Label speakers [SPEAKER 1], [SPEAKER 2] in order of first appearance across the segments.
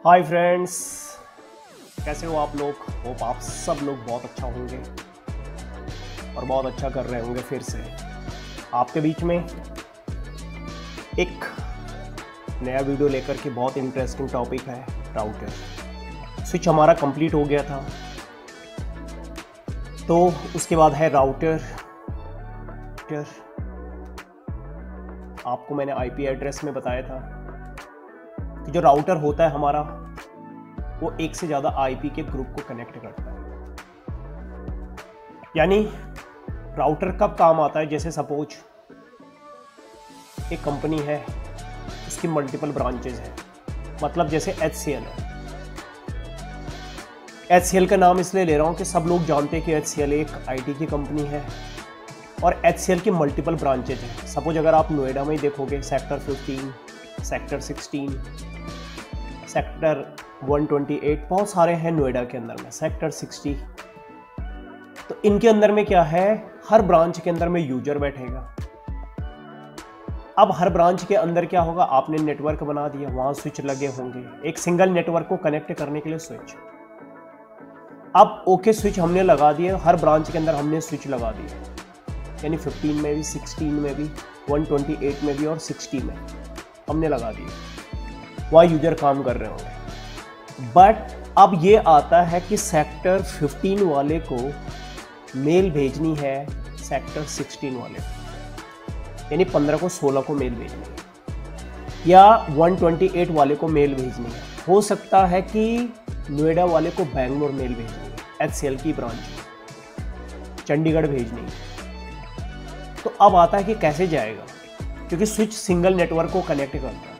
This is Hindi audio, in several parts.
[SPEAKER 1] हाय फ्रेंड्स, कैसे हो आप लोग। होप आप सब लोग बहुत अच्छा होंगे और बहुत अच्छा कर रहे होंगे। फिर से आपके बीच में एक नया वीडियो लेकर के बहुत इंटरेस्टिंग टॉपिक है राउटर। स्विच हमारा कंप्लीट हो गया था, तो उसके बाद है राउटर। आपको मैंने आईपी एड्रेस में बताया था कि जो राउटर होता है हमारा, वो एक से ज़्यादा आईपी के ग्रुप को कनेक्ट करता है। यानी राउटर कब काम आता है, जैसे सपोज एक कंपनी है, उसकी मल्टीपल ब्रांचेज है। मतलब जैसे HCL है। HCL का नाम इसलिए ले रहा हूँ कि सब लोग जानते हैं कि HCL एक आईटी की कंपनी है और HCL की मल्टीपल ब्रांचेज हैं। सपोज अगर आप नोएडा में ही देखोगे, सेक्टर 15, सेक्टर 16, सेक्टर 128, बहुत सारे हैं नोएडा के अंदर में, सेक्टर 60। तो इनके अंदर में क्या है, हर ब्रांच के अंदर में यूजर बैठेगा। अब हर ब्रांच के अंदर क्या होगा, आपने नेटवर्क बना दिया, वहां स्विच लगे होंगे एक सिंगल नेटवर्क को कनेक्ट करने के लिए स्विच। अब ओके स्विच हमने लगा दिए, हर ब्रांच के अंदर हमने स्विच लगा दिए, यानी 15 में भी, 16 में भी, 128 में भी और 60 में हमने लगा दिए। वहाँ यूजर काम कर रहे होंगे। बट अब ये आता है कि सेक्टर 15 वाले को मेल भेजनी है सेक्टर 16 वाले को, यानी 15 को 16 को मेल भेजनी है, या 128 वाले को मेल भेजनी है। हो सकता है कि नोएडा वाले को बैंगलोर मेल भेजनी है, HCL की ब्रांच चंडीगढ़ भेजनी है। तो अब आता है कि कैसे जाएगा, क्योंकि स्विच सिंगल नेटवर्क को कनेक्ट करता है।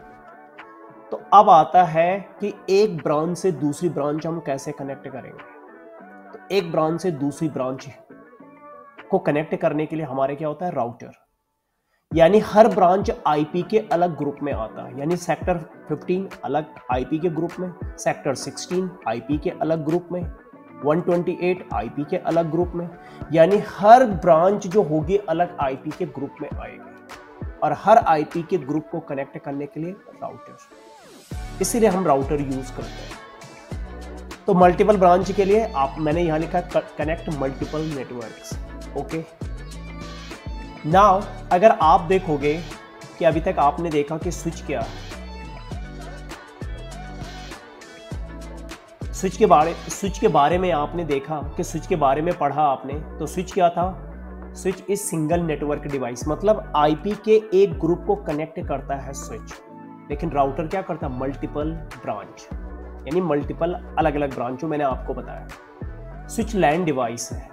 [SPEAKER 1] तो अब आता है कि एक ब्रांच से दूसरी ब्रांच हम कैसे कनेक्ट करेंगे। तो एक ब्रांच से दूसरी ब्रांच को कनेक्ट करने के लिए हमारे क्या होता है, राउटर। यानी हर ब्रांच आईपी के अलग ग्रुप में आता है। यानी सेक्टर 15 अलग आईपी के ग्रुप में, सेक्टर 16 आईपी के अलग ग्रुप में, 128 आईपी के अलग ग्रुप में। यानी हर ब्रांच जो होगी अलग आईपी के ग्रुप में आएगी, और हर आईपी के ग्रुप को कनेक्ट करने के लिए राउटर। इसीलिए हम राउटर यूज करते हैं। तो मल्टीपल ब्रांच के लिए मैंने यहां लिखा connect multiple networks. Okay, now अगर आप देखोगे कि अभी तक आपने देखा कि स्विच क्या है, स्विच के बारे में आपने देखा कि स्विच के बारे में पढ़ा आपने। तो स्विच क्या था, switch is single network device, मतलब आईपी के एक ग्रुप को कनेक्ट करता है स्विच। लेकिन राउटर क्या करता है, मल्टीपल ब्रांच, यानी मल्टीपल अलग अलग ब्रांचों। मैंने आपको बताया स्विच लैन डिवाइस है।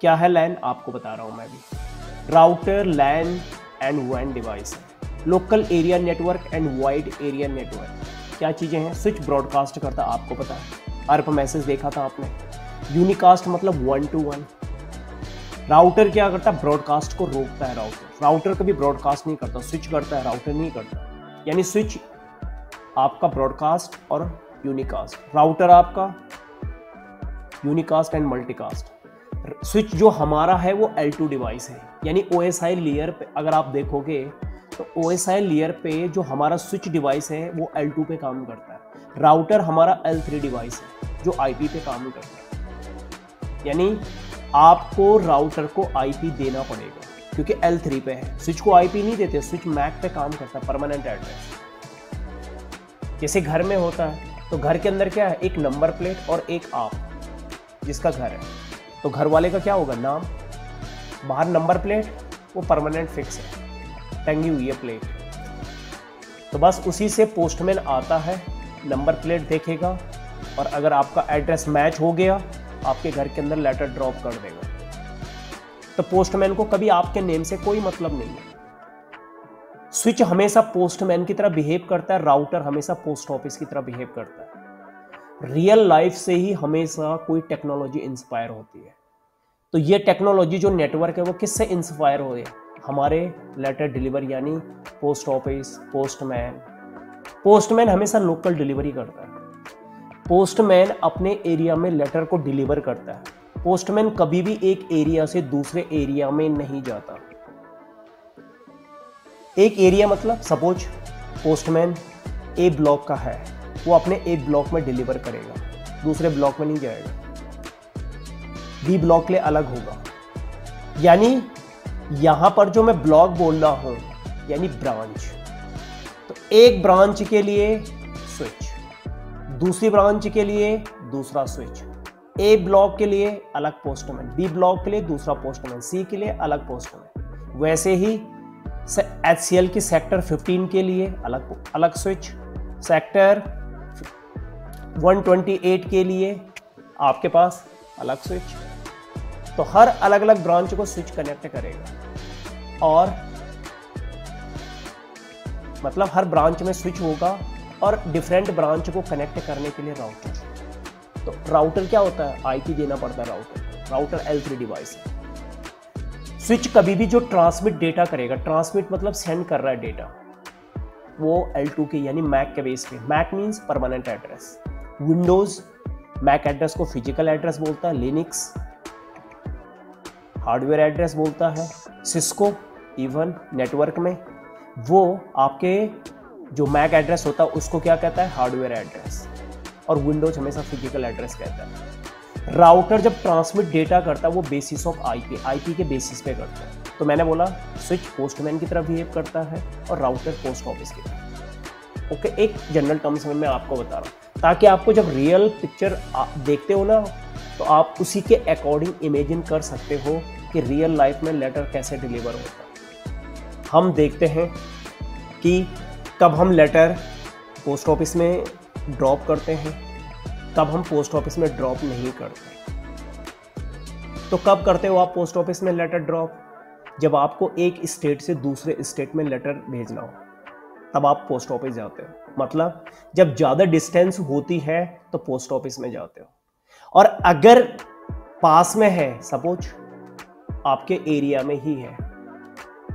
[SPEAKER 1] क्या है लैन, आपको बता रहा हूं मैं भी। राउटर लैन एंड वैन डिवाइस है। Local area network and wide area network क्या चीजें हैं। स्विच ब्रॉडकास्ट करता, आपको पता है, ARP मैसेज देखा था आपने। यूनिकास्ट मतलब 1 to 1। राउटर क्या करता है, ब्रॉडकास्ट को रोकता है। राउटर कभी ब्रॉडकास्ट नहीं करता, स्विच करता है, राउटर नहीं करता। यानी स्विच आपका ब्रॉडकास्ट और यूनिकास्ट, राउटर आपका यूनिकास्ट एंड मल्टीकास्ट। स्विच जो हमारा है वो L2 डिवाइस है, यानी OSI लेयर पे अगर आप देखोगे तो OSI लेयर पे जो हमारा स्विच डिवाइस है वो L2 पे काम करता है। राउटर हमारा L3 डिवाइस है जो IP पे काम करता है। यानी आपको राउटर को IP देना पड़ेगा क्योंकि L3 पे है। स्विच को IP नहीं देते, स्विच MAC पे काम करता है, परमानेंट एड्रेस। जैसे घर में होता है तो घर के अंदर क्या है, एक नंबर प्लेट और एक आप जिसका घर है। तो घर वाले का क्या होगा, नाम, बाहर नंबर प्लेट, वो परमानेंट फिक्स है, टंगी हुई है प्लेट। तो बस उसी से पोस्टमैन आता है, नंबर प्लेट देखेगा और अगर आपका एड्रेस मैच हो गया आपके घर के अंदर लेटर ड्रॉप कर देगा। तो पोस्टमैन को कभी आपके नेम से कोई मतलब नहीं है। स्विच हमेशा पोस्टमैन की तरह बिहेव करता है, राउटर हमेशा पोस्ट ऑफिस की तरह बिहेव करता है। रियल लाइफ से ही हमेशा कोई टेक्नोलॉजी इंस्पायर होती है। तो ये टेक्नोलॉजी जो नेटवर्क है वो किससे इंस्पायर हो है, हमारे लेटर डिलीवर, यानी पोस्ट ऑफिस, पोस्टमैन हमेशा लोकल डिलीवरी करता है। पोस्टमैन अपने एरिया में लेटर को डिलीवर करता है। पोस्टमैन कभी भी एक एरिया से दूसरे एरिया में नहीं जाता। एक एरिया मतलब सपोज पोस्टमैन A ब्लॉक का है वो अपने एक ब्लॉक में डिलीवर करेगा, दूसरे ब्लॉक में नहीं जाएगा। बी ब्लॉक के लिए अलग होगा। यानी यहां पर जो मैं ब्लॉक बोल रहा हूं यानी ब्रांच, तो एक ब्रांच के लिए स्विच, दूसरी ब्रांच के लिए दूसरा स्विच, ए ब्लॉक के लिए अलग पोस्टमैन, बी ब्लॉक के लिए दूसरा पोस्टमैन, सी के लिए अलग पोस्टमैन। वैसे ही HCL की सेक्टर 15 के लिए अलग अलग स्विच, सेक्टर 128 के लिए आपके पास अलग स्विच। तो हर अलग अलग ब्रांच को स्विच कनेक्ट करेगा और मतलब हर ब्रांच में स्विच होगा और डिफरेंट ब्रांच को कनेक्ट करने के लिए राउटर। तो राउटर क्या होता है, IP देना पड़ता है राउटर L3 डिवाइस है। स्विच कभी भी जो ट्रांसमिट डेटा करेगा, ट्रांसमिट मतलब सेंड कर रहा है डेटा, वो L2 के यानी मैक के बेस पे। MAC means permanent address, Windows MAC address को फिजिकल एड्रेस बोलता है, लिनक्स हार्डवेयर एड्रेस बोलता है, सिस्को इवन नेटवर्क में वो आपके जो मैक एड्रेस होता है उसको क्या कहता है, हार्डवेयर एड्रेस, और विंडोज हमेशा फिजिकल एड्रेस कहता है। राउटर जब ट्रांसमिट डेटा करता है वो बेसिस ऑफ IP के बेसिस पे करता है। तो मैंने बोला स्विच पोस्टमैन की तरफ बिहेव करता है और राउटर पोस्ट ऑफिस की तरफ। ओके, एक जनरल टर्म्स में मैं आपको बता रहा हूँ ताकि आपको जब रियल पिक्चर देखते हो ना तो आप उसी के अकॉर्डिंग इमेजिन कर सकते हो कि रियल लाइफ में लेटर कैसे डिलीवर होता है। हम देखते हैं कि कब हम लेटर पोस्ट ऑफिस में ड्रॉप करते हैं, कब हम पोस्ट ऑफिस में ड्रॉप नहीं करते। तो कब करते हो आप पोस्ट ऑफिस में लेटर ड्रॉप, जब आपको एक स्टेट से दूसरे स्टेट में लेटर भेजना हो तब आप पोस्ट ऑफिस जाते हो। मतलब जब ज़्यादा डिस्टेंस होती है तो पोस्ट ऑफिस में जाते हो, और अगर पास में है, सपोज आपके एरिया में ही है,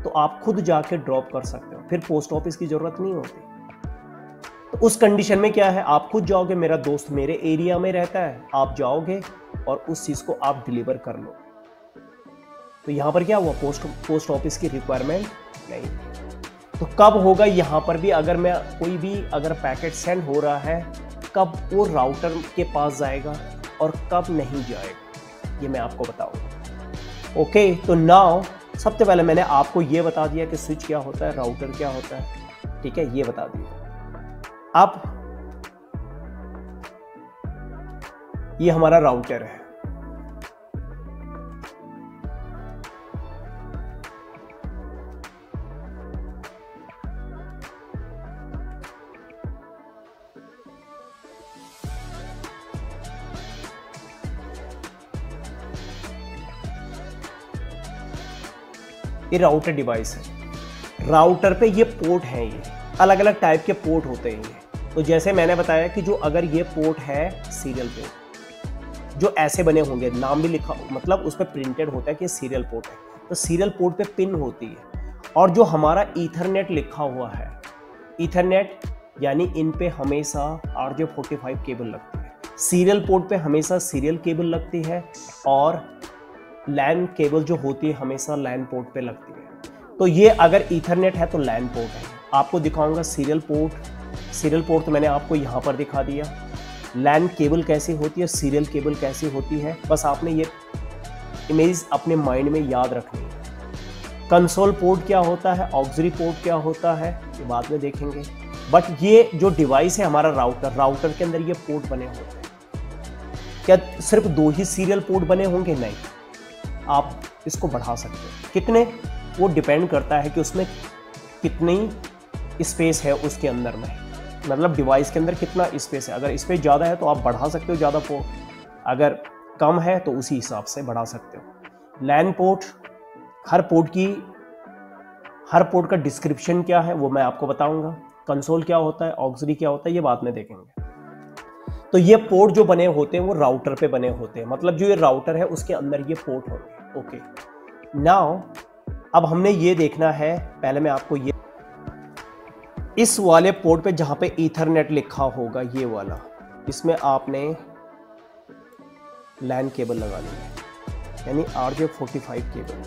[SPEAKER 1] तो आप खुद जाके ड्रॉप कर सकते हो, फिर पोस्ट ऑफिस की जरूरत नहीं होती। तो उस कंडीशन में क्या है, आप खुद जाओगे, मेरा दोस्त मेरे एरिया में रहता है, आप जाओगे और उस चीज को आप डिलीवर कर लो। तो यहां पर क्या हुआ, पोस्ट ऑफिस की रिक्वायरमेंट नहीं। तो कब होगा यहां पर भी, अगर मैं कोई भी अगर पैकेट सेंड हो रहा है, कब वो राउटर के पास जाएगा और कब नहीं जाएगा, ये मैं आपको बताऊंगा। ओके, तो नाउ सबसे पहले मैंने आपको ये बता दिया कि स्विच क्या होता है, राउटर क्या होता है, ठीक है, ये बता दिया। अब ये हमारा राउटर है, ये राउटर डिवाइस है। राउटर पे ये पोर्ट हैं, ये अलग अलग टाइप के पोर्ट होते हैं ये। तो जैसे मैंने बताया कि जो अगर ये पोर्ट है सीरियल पोर्ट, जो ऐसे बने होंगे, नाम भी लिखा मतलब उस पर प्रिंटेड होता है कि सीरियल पोर्ट है, तो सीरियल पोर्ट पे पिन होती है। और जो हमारा ईथरनेट लिखा हुआ है, ईथरनेट यानी इन पे हमेशा RJ45 केबल लगती है, सीरियल पोर्ट पे हमेशा सीरियल केबल लगती है, और लैन केबल जो होती है हमेशा लैन पोर्ट पे लगती है। तो ये अगर ईथरनेट है तो लैन पोर्ट है। आपको दिखाऊंगा सीरियल पोर्ट तो मैंने आपको यहाँ पर दिखा दिया। लैन केबल कैसी होती है, सीरियल केबल कैसी होती है, बस आपने ये इमेज अपने माइंड में याद रखनी है। कंसोल पोर्ट क्या होता है, ऑक्सिलरी पोर्ट क्या होता है, ये बाद में देखेंगे। बट ये जो डिवाइस है हमारा राउटर के अंदर ये पोर्ट बने होते हैं। क्या सिर्फ 2 ही सीरियल पोर्ट बने होंगे? नहीं, आप इसको बढ़ा सकते हो। कितने, वो डिपेंड करता है कि उसमें कितनी स्पेस है उसके अंदर में, मतलब डिवाइस के अंदर कितना स्पेस है। अगर स्पेस ज़्यादा है तो आप बढ़ा सकते हो ज़्यादा पोर्ट, अगर कम है तो उसी हिसाब से बढ़ा सकते हो। लैन पोर्ट, हर पोर्ट का डिस्क्रिप्शन क्या है वो मैं आपको बताऊंगा। कंसोल क्या होता है, ऑक्सिलरी क्या होता है, ये बाद में देखेंगे। तो ये पोर्ट जो बने होते हैं वो राउटर पे बने होते हैं, मतलब जो ये राउटर है उसके अंदर ये पोर्ट होंगे। ओके, नाउ अब हमने ये देखना है, पहले मैं आपको ये इस वाले पोर्ट पे जहां पे ईथरनेट लिखा होगा, ये वाला, इसमें आपने लैन केबल लगानी है, यानी RJ45 केबल।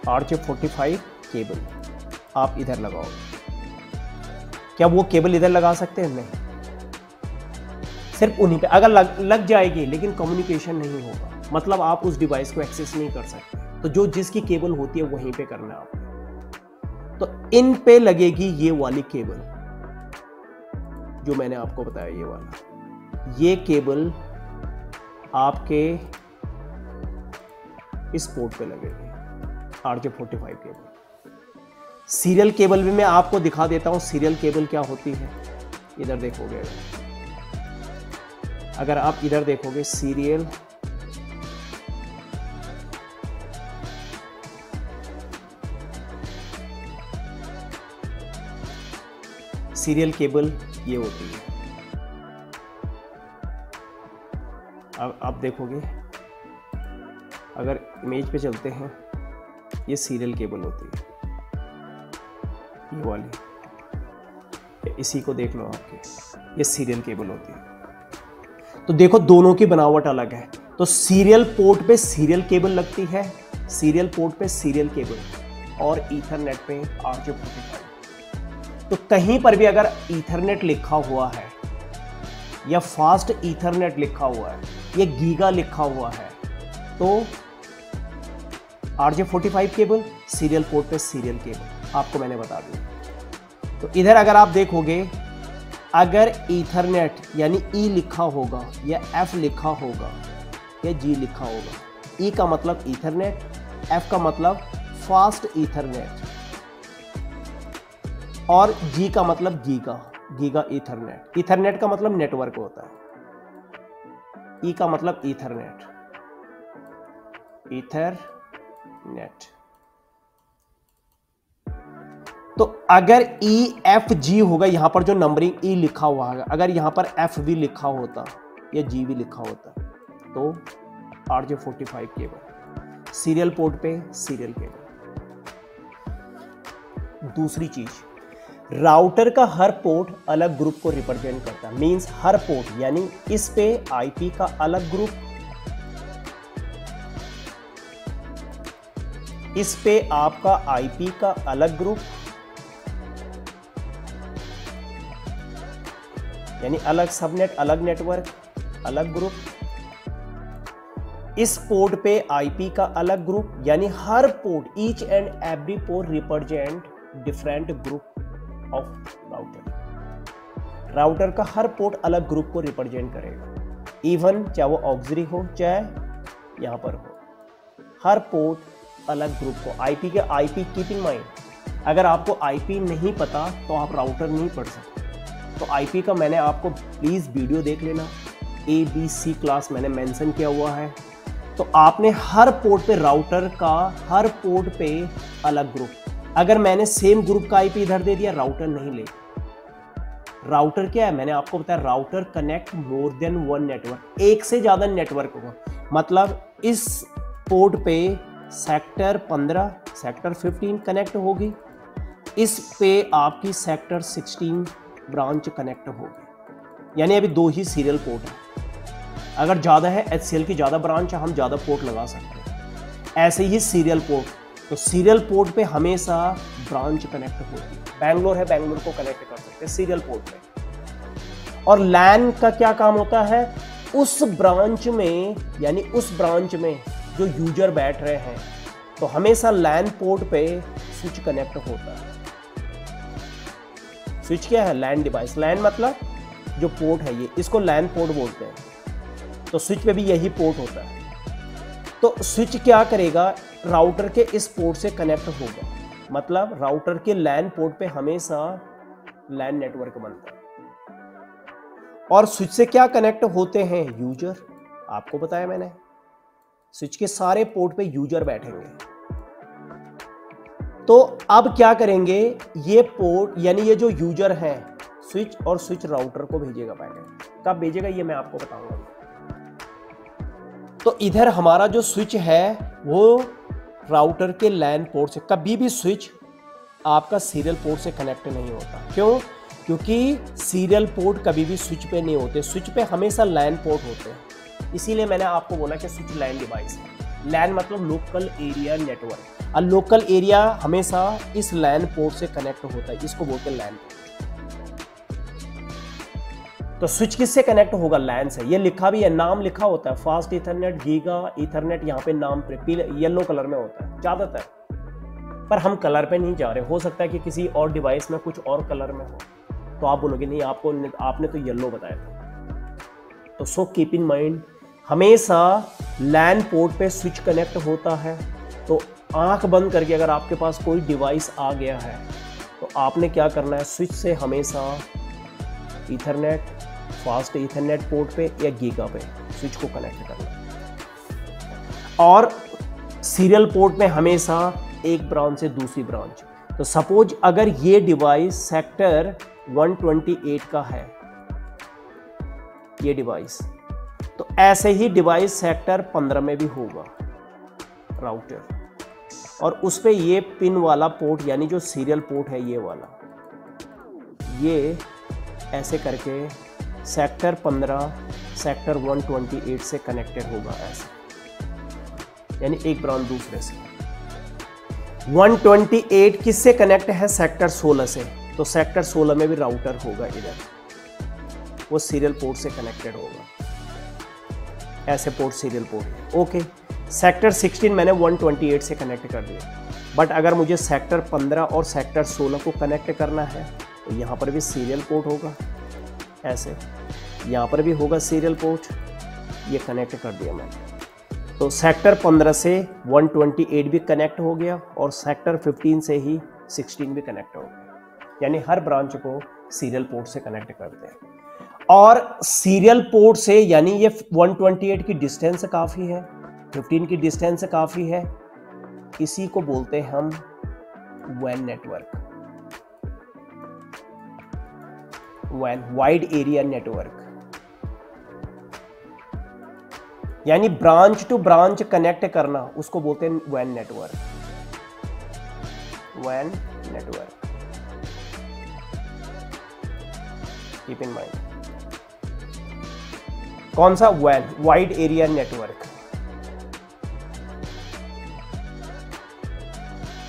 [SPEAKER 1] RJ45 केबल आप इधर लगाओ। क्या वो केबल इधर लगा सकते हैं? नहीं, सिर्फ उन्हीं पे अगर लग जाएगी, लेकिन कम्युनिकेशन नहीं होगा, मतलब आप उस डिवाइस को एक्सेस नहीं कर सकते। तो जो जिसकी केबल होती है वहीं पे करना है आपको। तो इन पे लगेगी ये वाली केबल जो मैंने आपको बताया, ये वाला, ये केबल आपके इस पोर्ट पे लगेगी, RJ45 केबल। सीरियल केबल भी मैं आपको दिखा देता हूं, सीरियल केबल क्या होती है। इधर देखोगे, अगर आप इधर देखोगे सीरियल, सीरियल केबल ये होती है। अब आप देखोगे, अगर इमेज पे चलते हैं, ये सीरियल केबल होती है, ये वाली, इसी को देख लो आपके, ये सीरियल केबल होती है। तो देखो दोनों की बनावट अलग है। तो सीरियल पोर्ट पे सीरियल केबल लगती है, सीरियल पोर्ट पे सीरियल केबल, और ईथरनेट पे RJ45। तो कहीं पर भी अगर ईथरनेट लिखा हुआ है या फास्ट ईथरनेट लिखा हुआ है या गीगा लिखा हुआ है, तो RJ45 केबल, सीरियल पोर्ट पे सीरियल केबल, आपको मैंने बता दिया। तो इधर अगर आप देखोगे, अगर ईथरनेट यानी ई लिखा होगा या एफ लिखा होगा या जी लिखा होगा, ई का मतलब ईथरनेट, एफ का मतलब फास्ट ईथरनेट, और जी का मतलब गीगा, गीगा ईथरनेट। ईथरनेट का मतलब नेटवर्क होता है, ई का मतलब ईथरनेट, ईथरनेट। तो अगर ई एफ जी होगा, यहां पर जो नंबरिंग ई लिखा हुआ है, अगर यहां पर एफ भी लिखा होता या जी भी लिखा होता, तो RJ45 केबल, सीरियल पोर्ट पे सीरियल केबल। दूसरी चीज, राउटर का हर पोर्ट अलग ग्रुप को रिप्रेजेंट करता है। मींस हर पोर्ट, यानी इस पे आईपी का अलग ग्रुप, इस पे आपका आईपी का अलग ग्रुप, यानी अलग सबनेट, अलग नेटवर्क, अलग ग्रुप। इस पोर्ट पे आईपी का अलग ग्रुप, यानी हर port, each and every port represent different group of router. Router का हर पोर्ट अलग ग्रुप को रिप्रेजेंट करेगा, इवन चाहे वो ऑक्सिलरी हो चाहे यहां पर हो, हर पोर्ट अलग ग्रुप को। आईपी के आईपी कीप इन माइंड, अगर आपको आईपी नहीं पता तो आप राउटर नहीं पढ़ सकते। तो आईपी का मैंने आपको प्लीज वीडियो देख लेना, ABC क्लास मैंने मेंशन किया हुआ है। तो आपने हर पोर्ट पे, राउटर का हर पोर्ट पे अलग ग्रुप। अगर मैंने सेम ग्रुप का आईपी इधर दे दिया, राउटर नहीं ले। राउटर क्या है, मैंने आपको बताया, router connect more than one network, एक से ज्यादा नेटवर्क होगा। मतलब इस पोर्ट पे सेक्टर 15, सेक्टर 15 कनेक्ट होगी, इस पे आपकी सेक्टर 16 ब्रांच कनेक्ट होगी, यानी अभी दो ही सीरियल पोर्ट है। अगर ज़्यादा है, HCL की ज़्यादा ब्रांच है, हम ज़्यादा पोर्ट लगा सकते हैं। ऐसे ही सीरियल पोर्ट, तो सीरियल पोर्ट पे हमेशा ब्रांच कनेक्ट होती है। बैंगलोर है, बैंगलोर को कनेक्ट कर सकते हैं सीरियल पोर्ट पे। और लैन का क्या काम होता है, उस ब्रांच में, यानी उस ब्रांच में जो यूजर बैठ रहे हैं, तो हमेशा लैन पोर्ट पे स्विच कनेक्ट होता है। स्विच क्या है, लैन डिवाइस। लैन मतलब जो पोर्ट है, ये इसको लैन पोर्ट बोलते हैं। तो स्विच पे भी यही पोर्ट होता है। तो स्विच क्या करेगा, राउटर के इस पोर्ट से कनेक्ट होगा, मतलब राउटर के लैन पोर्ट पे हमेशा लैन नेटवर्क बनता है। और स्विच से क्या कनेक्ट होते हैं, यूजर। आपको बताया मैंने, स्विच के सारे पोर्ट पे यूजर बैठेंगे। तो अब क्या करेंगे, ये पोर्ट, यानी ये जो यूजर है, स्विच और स्विच राउटर को भेजेगा पहले। कब भेजेगा ये मैं आपको बताऊंगा। तो इधर हमारा जो स्विच है वो राउटर के लैन पोर्ट से, कभी भी स्विच आपका सीरियल पोर्ट से कनेक्ट नहीं होता। क्यों? क्योंकि सीरियल पोर्ट कभी भी स्विच पे नहीं होते, स्विच पे हमेशा लैन पोर्ट होते हैं। इसीलिए मैंने आपको बोला कि स्विच लैन डिवाइस है। लैन मतलब लोकल एरिया नेटवर्क, और लोकल एरिया हमेशा इस लैन पोर्ट से कनेक्ट होता है, इसको बोलते हैं लैन पोर्ट। तो स्विच किससे कनेक्ट होगा? लैन से। ये लिखा भी है, नाम लिखा होता है, फास्ट ईथरनेट, गीगा ईथरनेट, यहाँ पे नाम पे पीले येलो कलर में होता है ज्यादातर, पर हम कलर पे नहीं जा रहे। हो सकता है कि किसी और डिवाइस में कुछ और कलर में हो, तो आप बोलोगे नहीं आपने तो येलो बताया था। तो सो कीप इन माइंड, हमेशा लैन पोर्ट पे स्विच कनेक्ट होता है। तो आंख बंद करके अगर आपके पास कोई डिवाइस आ गया है तो आपने क्या करना है, स्विच से हमेशा ईथरनेट, फास्ट ईथरनेट पोर्ट पे या गीगा पे स्विच को कनेक्ट करना है। और सीरियल पोर्ट में हमेशा एक ब्रांच से दूसरी ब्रांच। तो सपोज अगर ये डिवाइस सेक्टर 128 का है, ये डिवाइस, तो ऐसे ही डिवाइस सेक्टर 15 में भी होगा राउटर, और उस पे ये पिन वाला पोर्ट यानी जो सीरियल पोर्ट है ये वाला, ये ऐसे करके सेक्टर 15 सेक्टर 128 से कनेक्टेड होगा ऐसे, यानी एक ब्रांच दूसरे से। 128 किससे कनेक्ट है? सेक्टर 16 से। तो सेक्टर 16 में भी राउटर होगा इधर, वो सीरियल पोर्ट से कनेक्टेड होगा, ऐसे port serial port. Okay, sector 16 मैंने 128 से कनेक्ट कर दिया, बट अगर मुझे सेक्टर 15 और सेक्टर 16 को कनेक्ट करना है तो यहाँ पर भी सीरियल पोर्ट होगा ऐसे, यहाँ पर भी होगा सीरियल पोर्ट, ये कनेक्ट कर दिया मैंने। तो सेक्टर 15 से 128 भी कनेक्ट हो गया और सेक्टर 15 से ही 16 भी कनेक्ट हो गया, यानी हर ब्रांच को सीरियल पोर्ट से कनेक्ट करते हैं। और सीरियल पोर्ट से यानी ये 128 की डिस्टेंस काफ़ी है, 15 की डिस्टेंस काफ़ी है, इसी को बोलते हैं हम van network, van wide area network, यानी ब्रांच टू ब्रांच कनेक्ट करना, उसको बोलते हैं van network, van network. Keep in mind, कौन सा? Van, wide area network.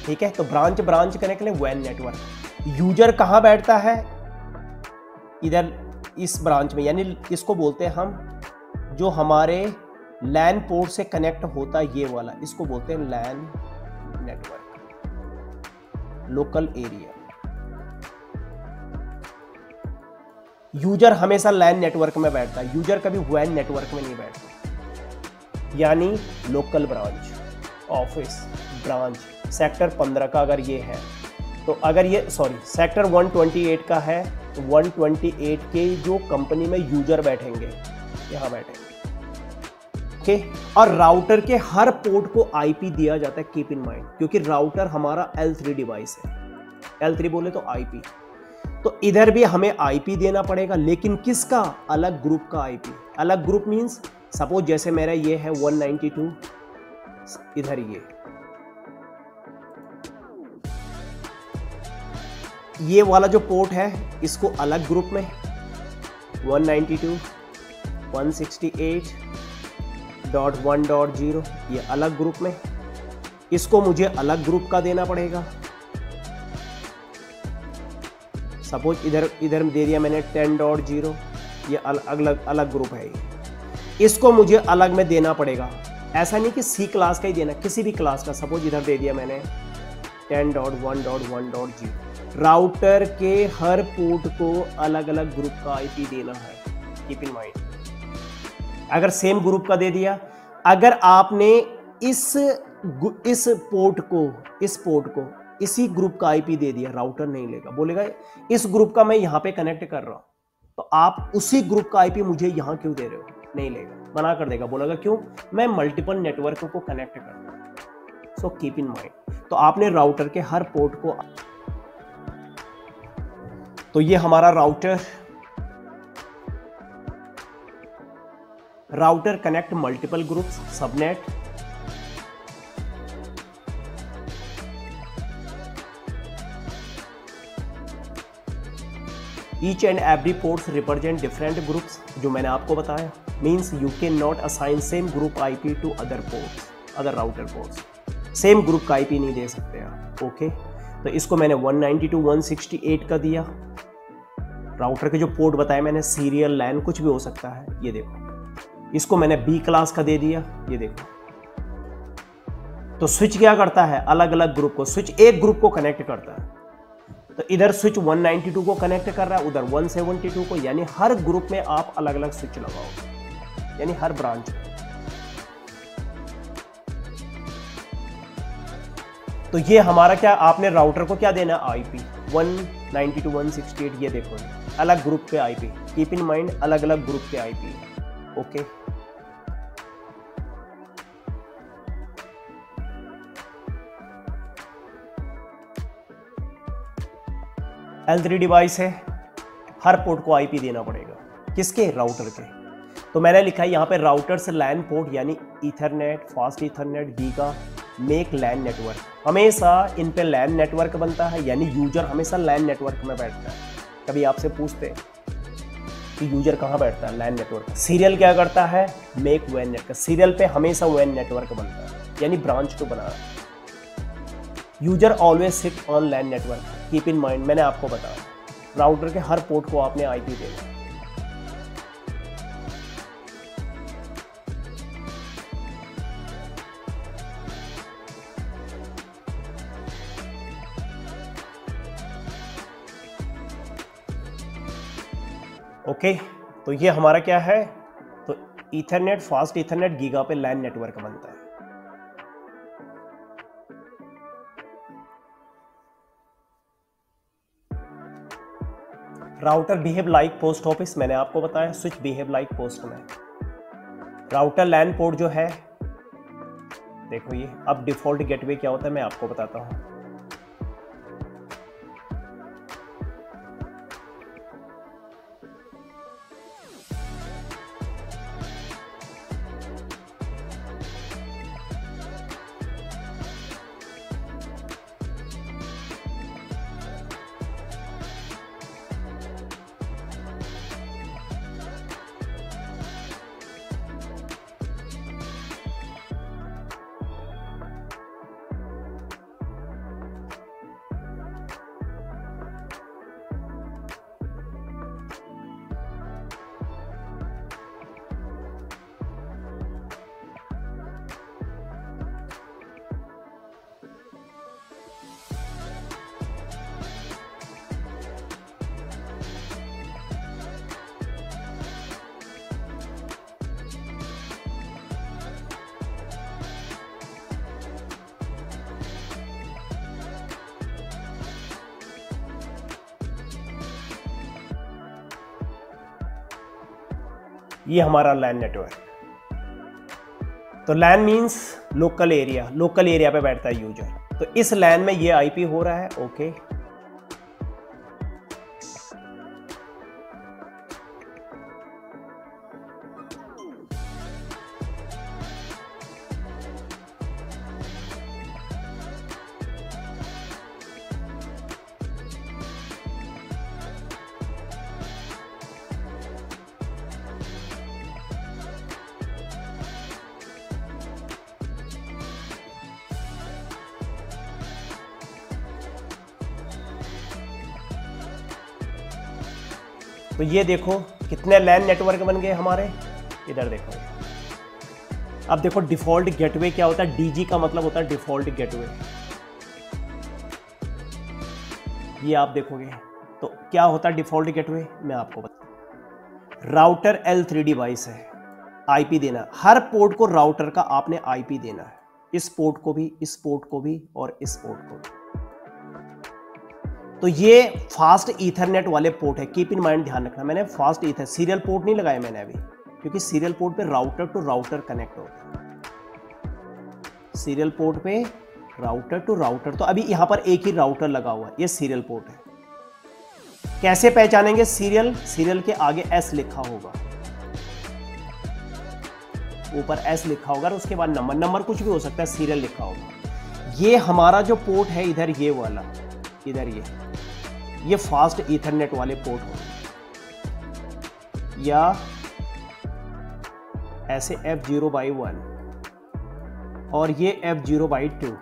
[SPEAKER 1] ठीक है, तो ब्रांच ब्रांच कनेक्ट करें वैन नेटवर्क। यूजर कहां बैठता है? इधर इस ब्रांच में, यानी इसको बोलते हैं हम, जो हमारे लैन पोर्ट से कनेक्ट होता है ये वाला, इसको बोलते हैं LAN network, local area. User हमेशा लैन नेटवर्क में बैठता है, यूजर कभी वैन नेटवर्क में नहीं बैठता। यानी local branch, office branch sector 15 का अगर ये है, तो अगर ये सेक्टर 128 का है, तो 128 के जो कंपनी में यूजर बैठेंगे यहां बैठेंगे। ओके, और राउटर के हर पोर्ट को आईपी दिया जाता है, कीप इन माइंड, क्योंकि राउटर हमारा L3 डिवाइस है। L3 बोले तो आईपी, तो इधर भी हमें आईपी देना पड़ेगा, लेकिन किसका? अलग ग्रुप का आईपी। अलग ग्रुप मींस सपोज जैसे मेरा ये है 192, इधर ये वाला जो पोर्ट है इसको अलग ग्रुप में 192.168.1.0 ये अलग ग्रुप में, इसको मुझे अलग ग्रुप का देना पड़ेगा। सपोज इधर दे दिया मैंने 10.0, ये अलग ग्रुप है, इसको मुझे अलग में देना पड़ेगा। ऐसा नहीं कि सी क्लास का ही देना, किसी भी क्लास का। सपोज इधर दे दिया मैंने 10.1.1.0। राउटर के हर पोर्ट को अलग अलग ग्रुप का आईपी देना है, कीप इन माइंड। अगर सेम ग्रुप का दे दिया, अगर आपने इस पोर्ट को इसी ग्रुप का आईपी दे दिया, राउटर नहीं लेगा, बोलेगा इस ग्रुप का मैं यहां पे कनेक्ट कर रहा हूं, तो आप उसी ग्रुप का आईपी मुझे यहां क्यों दे रहे हो? नहीं लेगा, मना कर देगा, बोलेगा क्यों? मैं मल्टीपल नेटवर्क को कनेक्ट कर रहा हूं। सो कीप इन माइंड, तो आपने राउटर के हर पोर्ट को, तो ये हमारा router connect multiple groups, subnet. Each and every ports represent different groups, जो मैंने आपको बताया। Means you can not assign same group IP to other ports, other router ports. Same group का आईपी नहीं दे सकते आप। ओके, तो इसको मैंने 192.168 का दिया, राउटर के जो पोर्ट बताए मैंने, सीरियल, लैन, कुछ भी हो सकता है। ये देखो, इसको मैंने बी क्लास का दे दिया। ये देखो, तो स्विच क्या करता है, अलग अलग ग्रुप को, स्विच एक ग्रुप को कनेक्ट करता है। तो इधर स्विच 192 को कनेक्ट कर रहा है, उधर 172 को, यानी हर ग्रुप में आप अलग अलग स्विच लगाओगे, यानी हर ब्रांच में। तो ये हमारा क्या, आपने राउटर को क्या देना, आईपी 192.168। ये देखो, अलग ग्रुप पे आईपी, कीप इन माइंड अलग अलग ग्रुप पे आईपी। ओके, L3 डिवाइस है, हर पोर्ट को आईपी देना पड़ेगा, किसके, राउटर के। तो मैंने लिखा है यहाँ पे राउटर से लैन पोर्ट, यानी ethernet, fast ethernet, giga, make LAN network. हमेशा इन पे लैन नेटवर्क बनता है, यानी यूजर हमेशा लैन नेटवर्क में बैठता है। कभी आपसे पूछते हैं कि यूजर कहाँ बैठता है, लैन नेटवर्क। सीरियल क्या करता है, मेक वैन नेटवर्क। सीरियल पे हमेशा वैन नेटवर्क बनता है, यानी ब्रांच को बना। User always sit on LAN network, keep in mind, मैंने आपको बताया राउटर के हर पोर्ट को आपने आईपी देना। ओके, तो ये हमारा क्या है, तो ईथरनेट, फास्ट ईथरनेट, गीगा पे लैन नेटवर्क बनता है। Router behave like post office, मैंने आपको बताया, switch behave like postman. Router LAN port जो है, देखो ये, अब डिफॉल्ट गेटवे क्या होता है मैं आपको बताता हूं। ये हमारा लैन नेटवर्क। तो LAN means local area, local area पे बैठता है यूजर। तो इस लैन में ये आईपी हो रहा है। ओके, तो ये देखो कितने लैन नेटवर्क बन गए हमारे। इधर देखो, अब देखो डिफॉल्ट गेटवे क्या होता है, डीजी का मतलब होता है डिफॉल्ट गेटवे। ये आप देखोगे तो क्या होता है डिफॉल्ट गेटवे, मैं आपको बता। राउटर L3 डिवाइस है, आईपी देना, हर पोर्ट को राउटर का आपने आईपी देना है, इस पोर्ट को भी, इस पोर्ट को भी और इस पोर्ट को भी। तो ये फास्ट ईथरनेट वाले पोर्ट है, कीप इन माइंड, ध्यान रखना। मैंने फास्ट ईथर, सीरियल पोर्ट नहीं लगाया मैंने अभी, क्योंकि सीरियल पोर्ट पे राउटर टू राउटर कनेक्ट होता है। सीरियल पोर्ट पे राउटर टू राउटर, तो अभी यहां पर एक ही राउटर लगा हुआ है, ये सीरियल पोर्ट है। कैसे पहचानेंगे सीरियल, सीरियल के आगे एस लिखा होगा, ऊपर एस लिखा होगा, और उसके बाद नंबर, नंबर कुछ भी हो सकता है, सीरियल लिखा होगा। ये हमारा जो पोर्ट है इधर, ये वाला, इधर ये फास्ट ईथरनेट वाले पोर्ट होंगे, या ऐसे F0/1 और ये F0/2।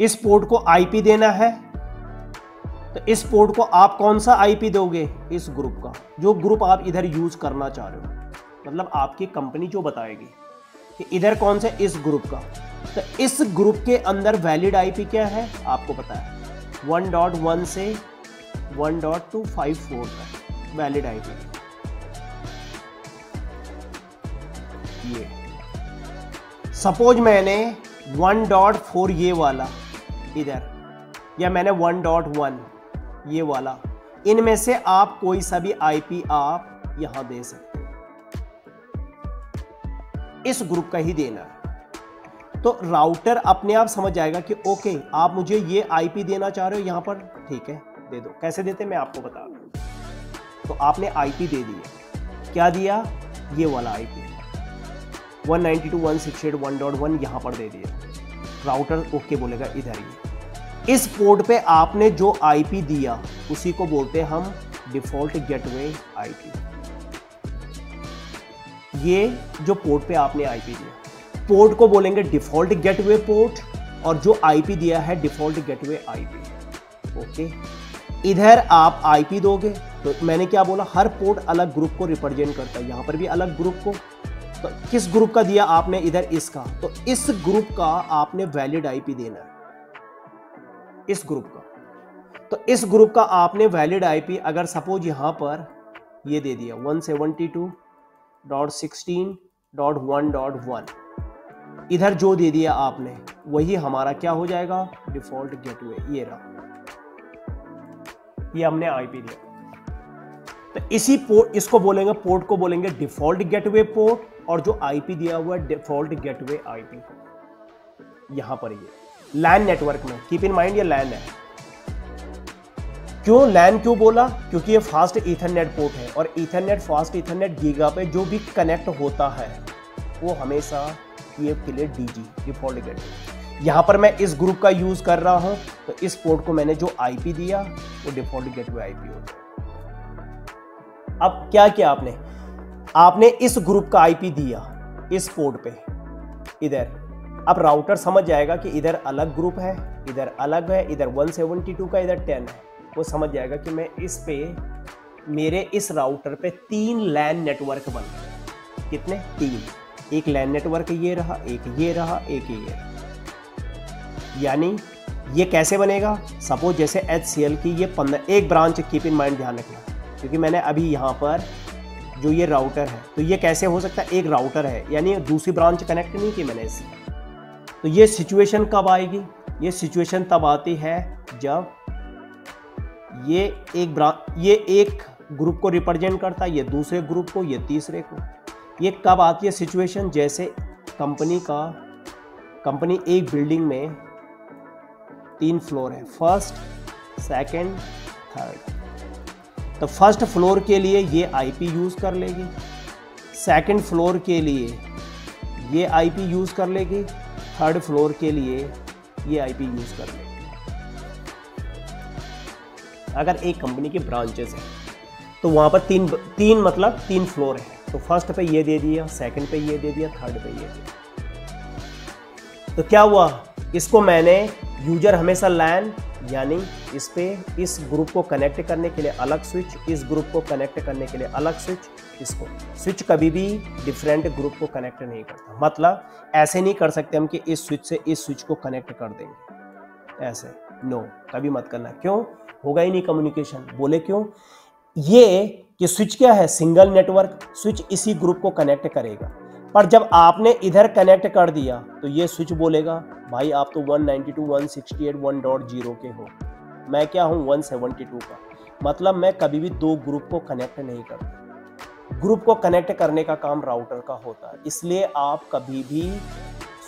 [SPEAKER 1] इस पोर्ट को आईपी देना है, तो इस पोर्ट को आप कौन सा आईपी दोगे, इस ग्रुप का, जो ग्रुप आप इधर यूज करना चाह रहे हो, मतलब आपकी कंपनी जो बताएगी कि इधर कौन से, इस ग्रुप का। तो इस ग्रुप के अंदर वैलिड आईपी क्या है आपको पता है, 1.1 से 1.254 तक वैलिड आईपी। ये सपोज मैंने 1.4 ये वाला इधर, या मैंने 1.1 ये वाला, इनमें से आप कोई सा भी आईपी आप यहां दे सकते हो, इस ग्रुप का ही देना है। तो राउटर अपने आप समझ जाएगा कि ओके आप मुझे ये आईपी देना चाह रहे हो यहां पर, ठीक है दे दो। कैसे देते मैं आपको बता दूं। तो आपने आईपी दे दिया, क्या दिया, ये वाला आईपी 192.168.1.1 यहां पर दे दिया। राउटर ओके बोलेगा इधर ही। इस पोर्ट पे आपने जो आईपी दिया उसी को बोलते हैं हम डिफॉल्ट गेटवे आईपी। ये जो पोर्ट पे आपने आईपी दिया, पोर्ट को बोलेंगे डिफॉल्ट गेटवे पोर्ट, और जो आईपी दिया है डिफॉल्ट गेटवे आईपी। ओके, इधर आप आईपी दोगे तो मैंने क्या बोला, हर पोर्ट अलग ग्रुप को रिप्रेजेंट करता है, यहां पर भी अलग ग्रुप को। तो किस ग्रुप का दिया आपने, इधर इसका, तो इस ग्रुप का आपने वैलिड आईपी देना है, इस ग्रुप का। तो इस ग्रुप का आपने वैलिड आईपी अगर सपोज यहां पर ये दे दिया 172.16.1.1, इधर जो दे दिया आपने वही हमारा क्या हो जाएगा, डिफॉल्ट गेटवे। ये रहा, ये हमने आईपी दिया। तो इसी पोर्ट, इसको बोलेंगे, पोर्ट को बोलेंगे डिफॉल्ट गेटवे पोर्ट, और जो आईपी दिया हुआ है डिफॉल्ट गेटवे आईपी। यहां पर ये लैन नेटवर्क में कीप इन माइंड ये लैन है। क्यों लैन क्यों बोला, क्योंकि ये फास्ट ईथरनेट पोर्ट है, और ईथरनेट फास्ट ईथरनेट गीगा पे जो भी कनेक्ट होता है वो हमेशा ये के लिए डीजी डिफॉल्ट गेटवे। यहां पर मैं इस ग्रुप का यूज कर रहा हूं, तो इस पोर्ट को मैंने जो आईपी दिया वो डिफॉल्ट गेटवे आईपी होता है। अब क्या किया आपने इस ग्रुप का आईपी दिया इस पोर्ट पे इधर। अब राउटर समझ जाएगा कि इधर अलग ग्रुप है, इधर अलग है, इधर 172 का, इधर 10 है। वो समझ जाएगा कि मैं इस पे, मेरे इस राउटर पे 3 लैन नेटवर्क बन गए। कितने, 3। एक लैन नेटवर्क ये रहा, एक ये रहा, एक ये रहा। यानी ये कैसे बनेगा, सपोज जैसे HCL की ये 15, एक ब्रांच, कीप इन माइंड ध्यान रखना, क्योंकि मैंने अभी यहाँ पर जो ये राउटर है, तो ये कैसे हो सकता है, एक राउटर है यानी दूसरी ब्रांच कनेक्ट नहीं की मैंने इससे। तो ये सिचुएशन कब आएगी, ये सिचुएशन तब आती है जब ये एक ग्रुप को रिप्रेजेंट करता है, ये दूसरे ग्रुप को, ये तीसरे को। ये कब आती है सिचुएशन, जैसे कंपनी एक बिल्डिंग में 3 फ्लोर है, फर्स्ट, सेकंड, थर्ड। तो फर्स्ट फ्लोर के लिए ये आईपी यूज कर लेगी, सेकंड फ्लोर के लिए ये आईपी यूज कर लेगी, थर्ड फ्लोर के लिए ये आईपी यूज कर लेगी। अगर एक कंपनी के ब्रांचेस हैं तो वहां पर तीन मतलब 3 फ्लोर है, तो फर्स्ट पे ये दे दिया, सेकंड पे ये दे दिया, थर्ड पे ये दिया। तो क्या हुआ, इसको मैंने यूजर हमेशा लैन, यानी इस पे इस ग्रुप को कनेक्ट करने के लिए अलग स्विच, इस ग्रुप को कनेक्ट करने के लिए अलग स्विच। इसको स्विच कभी भी डिफरेंट ग्रुप को कनेक्ट नहीं करता, मतलब ऐसे नहीं कर सकते हम कि इस स्विच से इस स्विच को कनेक्ट कर देंगे, ऐसे नो, कभी मत करना। क्यों, होगा ही नहीं कम्युनिकेशन। बोले क्यों, ये कि स्विच क्या है, सिंगल नेटवर्क, स्विच इसी ग्रुप को कनेक्ट करेगा। पर जब आपने इधर कनेक्ट कर दिया तो ये स्विच बोलेगा भाई आप तो 192.168.1.0 के हो, मैं क्या हूं 172 का, मतलब मैं कभी भी 2 ग्रुप को कनेक्ट नहीं करता। ग्रुप को कनेक्ट करने का काम राउटर का होता है, इसलिए आप कभी भी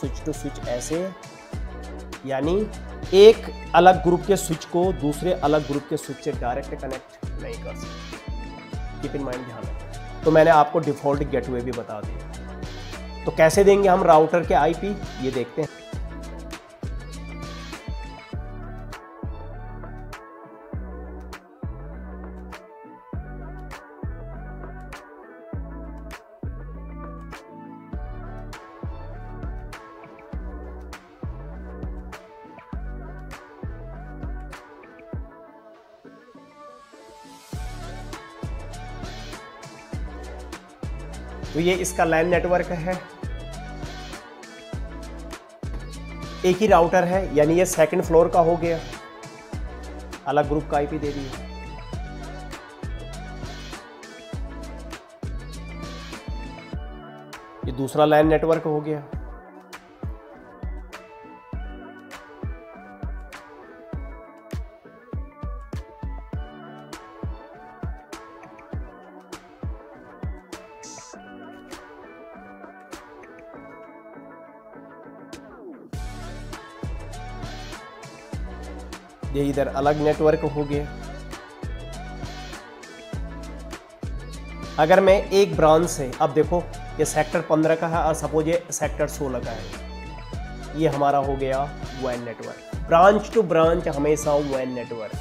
[SPEAKER 1] स्विच टू स्विच ऐसे, यानी एक अलग ग्रुप के स्विच को दूसरे अलग ग्रुप के स्विच से डायरेक्ट कनेक्ट नहीं कर सकते। कीप इन माइंड, ध्यान रखें। तो मैंने आपको डिफॉल्ट गेटवे भी बता दिया। तो कैसे देंगे हम राउटर के आईपी, ये देखते हैं। तो ये इसका लैन नेटवर्क है, एक ही राउटर है, यानी ये सेकंड फ्लोर का हो गया, अलग ग्रुप का आईपी दे दिया। ये दूसरा लैन नेटवर्क हो गया। ये इधर अलग नेटवर्क हो गया। अगर मैं एक ब्रांच से, अब देखो ये सेक्टर 15 का है और सपोज ये सेक्टर 16 का है, ये हमारा हो गया WAN network. Branch to branch हमेशा WAN नेटवर्क,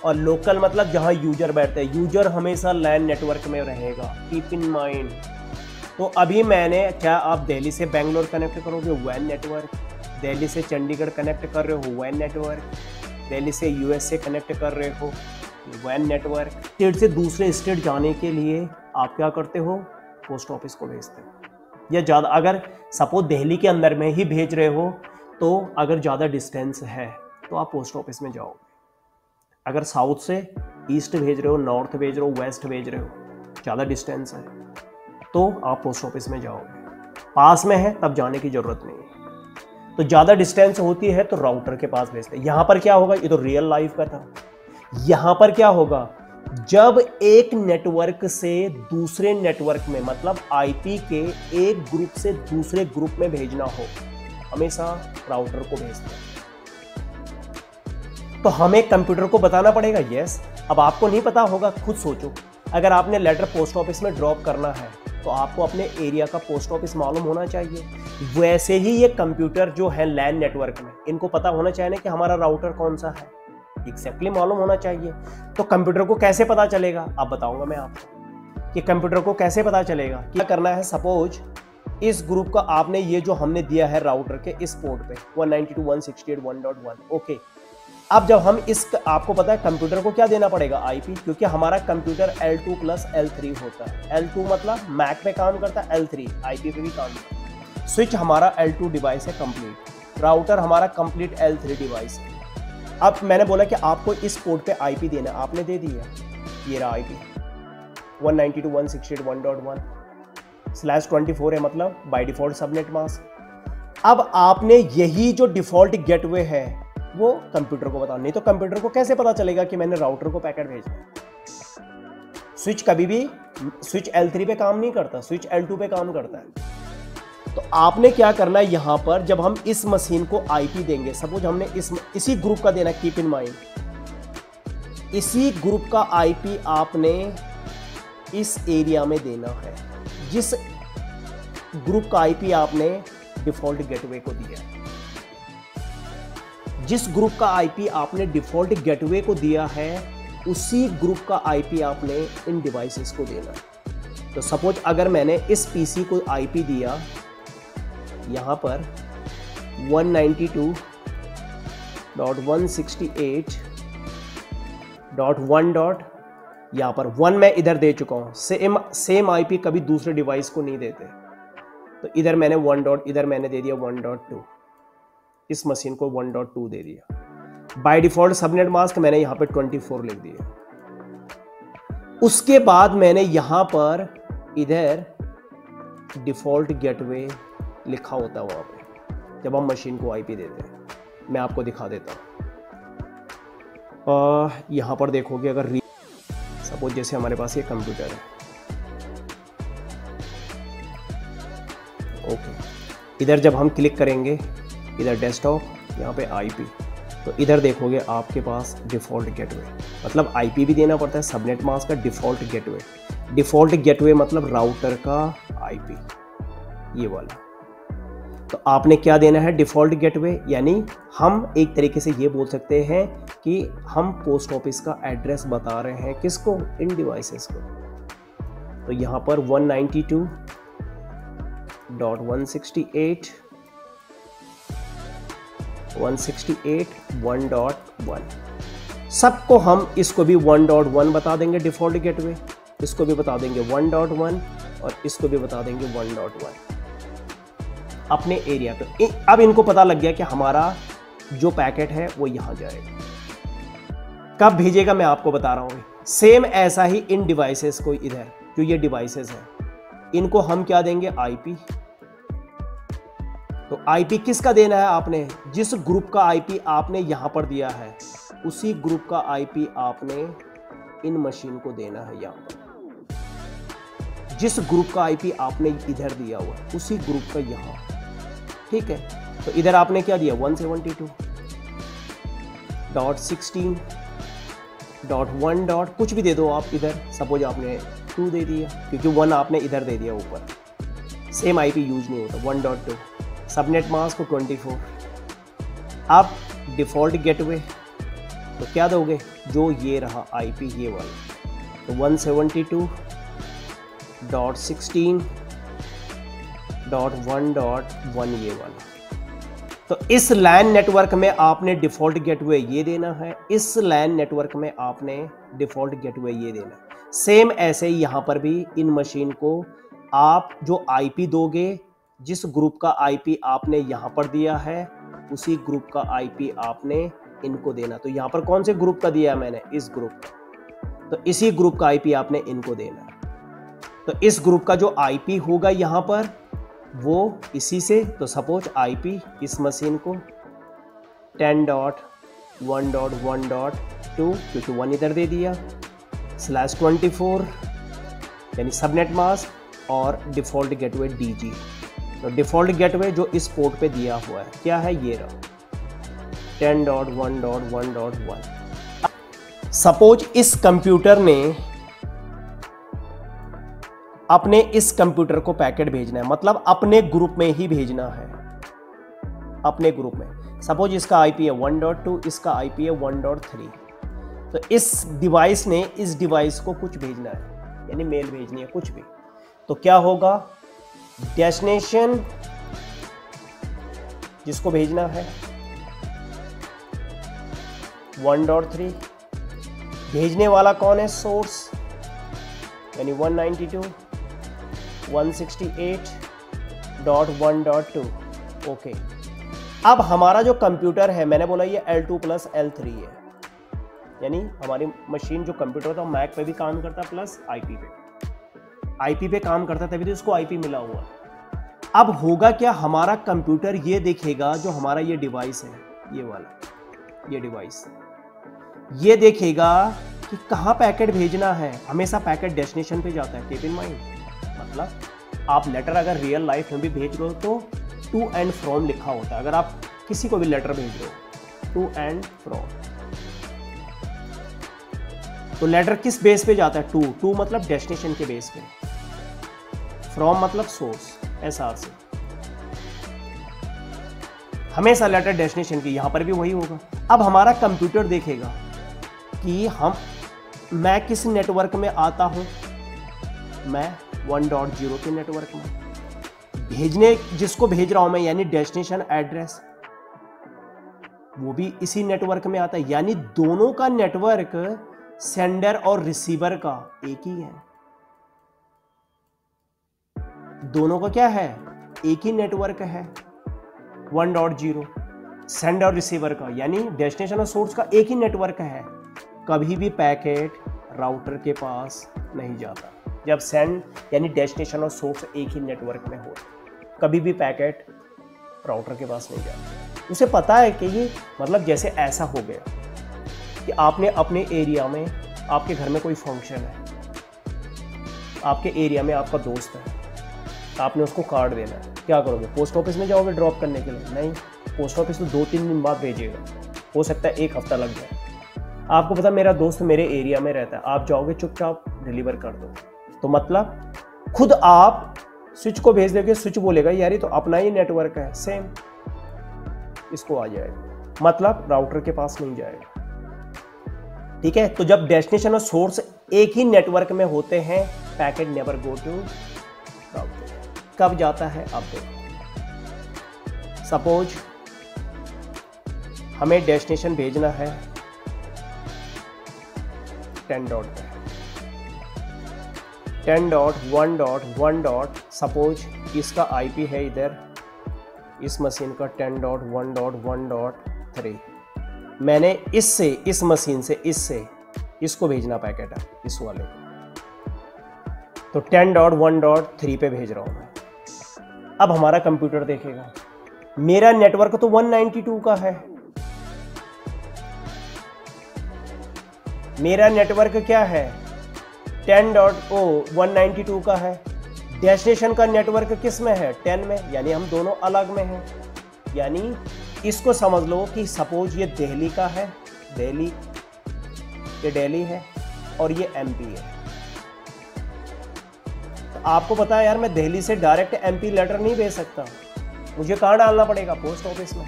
[SPEAKER 1] और लोकल मतलब जहां यूजर बैठते हैं, यूजर हमेशा LAN नेटवर्क में रहेगा, कीप इन माइंड। तो अभी मैंने क्या, आप दिल्ली से बेंगलोर कनेक्ट करोगे WAN नेटवर्क, दिल्ली से चंडीगढ़ कनेक्ट कर रहे हो WAN नेटवर्क, दिल्ली से यूएस से कनेक्ट कर रहे हो WAN नेटवर्क। स्टेट से दूसरे स्टेट जाने के लिए आप क्या करते हो, पोस्ट ऑफिस को भेजते हो। या ज़्यादा अगर सपोज दिल्ली के अंदर में ही भेज रहे हो, तो अगर ज़्यादा डिस्टेंस है तो आप पोस्ट ऑफिस में जाओगे। अगर साउथ से ईस्ट भेज रहे हो, नॉर्थ भेज रहे हो, वेस्ट भेज रहे हो, ज़्यादा डिस्टेंस है तो आप पोस्ट ऑफिस में जाओगे। पास में है तब जाने की ज़रूरत नहीं है। तो ज़्यादा डिस्टेंस होती है तो राउटर के पास भेजते हैं। यहाँ पर क्या होगा, ये तो रियल लाइफ का था। यहाँ पर क्या होगा, जब एक नेटवर्क से दूसरे नेटवर्क में, मतलब आईपी के एक ग्रुप से दूसरे ग्रुप में भेजना हो, हमेशा राउटर को भेजते हैं। तो हमें कंप्यूटर को बताना पड़ेगा, यस। अब आपको नहीं पता होगा, खुद सोचो, अगर आपने लेटर पोस्ट ऑफिस में ड्रॉप करना है तो आपको अपने एरिया का पोस्ट ऑफिस मालूम होना चाहिए। वैसे ही ये कंप्यूटर जो है LAN नेटवर्क में, इनको पता होना चाहिए ना कि हमारा राउटर कौन सा है, एग्जैक्टली मालूम होना चाहिए। तो कंप्यूटर को कैसे पता चलेगा, अब बताऊंगा मैं आपको कि कंप्यूटर को कैसे पता चलेगा। क्या करना है, सपोज इस ग्रुप का आपने, ये जो हमने दिया है राउटर के इस पोर्ट पे 192.168.1.1, ओके। अब जब हम इस, आपको पता है कंप्यूटर को क्या देना पड़ेगा, आईपी, क्योंकि हमारा कंप्यूटर L2 + L3 होता है। L2 मतलब मैक पे काम करता है, L3 आईपी पे भी काम करता है। स्विच हमारा L2 डिवाइस है कंप्लीट, राउटर हमारा कंप्लीट L3 डिवाइस है। अब मैंने बोला कि आपको इस पोर्ट पे आईपी देना, आपने दे दिया, ये रहा आईपी 192.168.1.1/24 है, मतलब बाय डिफॉल्ट सबनेट मास्क। अब आपने यही जो डिफॉल्ट गेटवे है वो कंप्यूटर को बताना, नहीं तो कंप्यूटर को कैसे पता चलेगा कि मैंने राउटर को पैकेट भेजना है। स्विच कभी भी स्विच L3 पे काम नहीं करता, स्विच L2 पे काम करता है। तो आपने क्या करना है, यहां पर जब हम इस मशीन को आईपी देंगे, सपोज हमने इसी ग्रुप का देना, कीप इन माइंड, इसी ग्रुप का आईपी आपने इस एरिया में देना है, जिस ग्रुप का आईपी आपने डिफॉल्ट गेटवे को दिया है। जिस ग्रुप का आईपी आपने डिफॉल्ट गेटवे को दिया है, उसी ग्रुप का आईपी आपने इन डिवाइसेस को देना है। तो सपोज अगर मैंने इस पीसी को आईपी दिया यहां पर 192.168.1. यहां पर 1 मैं इधर दे चुका हूं, सेम आईपी कभी दूसरे डिवाइस को नहीं देते। तो इधर मैंने 1. इधर मैंने दे दिया 1.2, इस मशीन को 1.2 दे दिया। बाय डिफॉल्ट सबनेट मास्क मैंने यहां पे 24 लिख दिया। उसके बाद मैंने यहां पर इधर डिफॉल्ट गेटवे लिखा होता है वहां पे, जब हम मशीन को आईपी देते हैं। मैं आपको दिखा देता हूं। यहां पर देखोगे, अगर सपोज जैसे हमारे पास ये कंप्यूटर है, ओके, इधर जब हम क्लिक करेंगे, इधर डेस्कटॉप, यहाँ पे आईपी, तो इधर देखोगे आपके पास डिफ़ॉल्ट गेटवे, मतलब आईपी भी देना पड़ता है, सबनेट मास्क का डिफ़ॉल्ट गेटवे। डिफ़ॉल्ट गेटवे मतलब राउटर का आईपी, ये वाला। तो आपने क्या देना है, डिफ़ॉल्ट गेटवे, यानी हम एक तरीके से ये बोल सकते हैं कि हम पोस्ट ऑफिस का एड्रेस बता रहे हैं, किसको, इन डिवाइसेस को। तो यहाँ पर 192.168.1.1 सबको हम इसको भी 1.1 बता देंगे डिफ़ॉल्ट गेटवे, इसको भी बता देंगे 1.1, और इसको भी बता देंगे 1.1 अपने एरिया पे। अब इनको पता लग गया कि हमारा जो पैकेट है वो यहां जाएगा। कब भेजेगा मैं आपको बता रहा हूं। सेम ऐसा ही इन डिवाइसेस को, इधर जो ये डिवाइसेस हैं इनको हम क्या देंगे, आईपी। तो आईपी किसका देना है आपने, जिस ग्रुप का आईपी आपने यहां पर दिया है उसी ग्रुप का आईपी आपने इन मशीन को देना है यहां पर। जिस ग्रुप का आईपी आपने इधर दिया हुआ है उसी ग्रुप का यहां, ठीक है। तो इधर आपने क्या दिया 172.16.1. कुछ भी दे दो आप इधर, सपोज आपने 2 दे दिया क्योंकि 1 आपने इधर दे दिया ऊपर, सेम आईपी यूज नहीं होता। 1.2 सबनेट मास्क को 24। अब डिफॉल्ट गेटवे तो क्या दोगे, जो ये रहा आईपी ये वाला, तो 172.16.1.1 ये वाला। तो इस लैन नेटवर्क में आपने डिफॉल्ट गेटवे ये देना है, इस लैन नेटवर्क में आपने डिफॉल्ट गेटवे ये देना है। सेम ऐसे ही यहां पर भी इन मशीन को आप जो आईपी दोगे, जिस ग्रुप का आईपी आपने यहां पर दिया है उसी ग्रुप का आईपी आपने इनको देना। तो यहां पर कौन से ग्रुप का दिया है मैंने, इस ग्रुप का, तो इसी ग्रुप का आईपी आपने इनको देना है। तो इस ग्रुप का जो आईपी होगा यहां पर वो इसी से, तो सपोज आईपी इस मशीन को 10.1.1.2 क्योंकि 1 इधर दे दिया, /24 यानी सबनेट मास्क और डिफॉल्ट गेटवे डीजी। तो डिफॉल्ट गेटवे जो इस पोर्ट पे दिया हुआ है क्या है, ये रहा 10.1.1.1। सपोज इस कंप्यूटर ने अपने इस कंप्यूटर को पैकेट भेजना है, मतलब अपने ग्रुप में ही भेजना है, अपने ग्रुप में। सपोज इसका आईपी है 1.2, इसका आईपी है 1.3। तो इस डिवाइस ने इस डिवाइस को कुछ भेजना है, यानी मेल भेजनी है कुछ भी। तो क्या होगा, डेस्टिनेशन जिसको भेजना है 1.3, भेजने वाला कौन है, सोर्स, यानी 192.168.1.2। ओके, अब हमारा जो कंप्यूटर है, मैंने बोला ये L2 + L3 है, यानी हमारी मशीन जो कंप्यूटर था मैक पे भी काम करता प्लस आईपी पे काम करता, तभी तो इसको आईपी मिला हुआ। अब होगा क्या, हमारा कंप्यूटर ये देखेगा, जो हमारा ये डिवाइस है, ये वाला ये डिवाइस, ये देखेगा कि कहाँ पैकेट भेजना है। हमेशा पैकेट डेस्टिनेशन पे जाता है, कीप इन माइंड। मतलब आप लेटर अगर रियल लाइफ में भी भेज रहे हो तो टू एंड फ्रॉम लिखा होता है। अगर आप किसी को भी लेटर भेज रहे हो टू एंड फ्रॉम, तो लेटर किस बेस पे जाता है, टू मतलब डेस्टिनेशन के बेस पे, फ्रॉम मतलब सोर्स, SR से। हमेशा लेटर डेस्टिनेशन की, यहां पर भी वही होगा। अब हमारा कंप्यूटर देखेगा कि मैं किस नेटवर्क में आता हूं, मैं 1.0 के नेटवर्क में, भेजने जिसको भेज रहा हूं मैं, यानी डेस्टिनेशन एड्रेस वो भी इसी नेटवर्क में आता है, यानी दोनों का नेटवर्क सेंडर और रिसीवर का एक ही है। दोनों का क्या है, एक ही नेटवर्क है 1.0, सेंडर और रिसीवर का, यानी डेस्टिनेशन और सोर्स का एक ही नेटवर्क है। कभी भी पैकेट राउटर के पास नहीं जाता जब सेंड यानी डेस्टिनेशन और सोर्स एक ही नेटवर्क में हो, कभी भी पैकेट राउटर के पास नहीं जाता। उसे पता है कि ये मतलब जैसे ऐसा हो गया कि आपने अपने एरिया में, आपके घर में कोई फंक्शन है, आपके एरिया में आपका दोस्त है, आपने उसको कार्ड देना है, क्या करोगे, पोस्ट ऑफिस में जाओगे ड्रॉप करने के लिए? नहीं, पोस्ट ऑफिस तो 2-3 दिन बाद भेजेगा, हो सकता है 1 हफ्ता लग जाए। आपको पता मेरा दोस्त मेरे एरिया में रहता है, आप जाओगे चुपचाप डिलीवर कर दो। तो मतलब खुद आप स्विच को भेज दोगे, स्विच बोलेगा यार ये तो अपना ही नेटवर्क है, सेम इसको आ जाएगा, मतलब राउटर के पास नहीं जाएगा। ठीक है, तो जब डेस्टिनेशन और सोर्स एक ही नेटवर्क में होते हैं, packet never go to router. कब जाता है अब देखो, सपोज हमें डेस्टिनेशन भेजना है 10 डॉट पे, 10.1.1. सपोज इसका आईपी है इधर इस मशीन का 10.1.1.3. मैंने इससे इस मशीन से इससे इसको भेजना पैकेट है इस वाले को, तो 10.1.3 पे भेज रहा हूं मैं. अब हमारा कंप्यूटर देखेगा मेरा नेटवर्क तो 192 का है. मेरा नेटवर्क क्या है 10.192 का है. डेस्टिनेशन का नेटवर्क किस में है 10 में, यानी हम दोनों अलग में हैं. यानी इसको समझ लो कि सपोज ये दिल्ली का है, दिल्ली, ये दिल्ली है और ये एमपी है. तो आपको पता है यार मैं दिल्ली से डायरेक्ट एमपी लेटर नहीं भेज सकता, मुझे कहाँ डालना पड़ेगा पोस्ट ऑफिस में.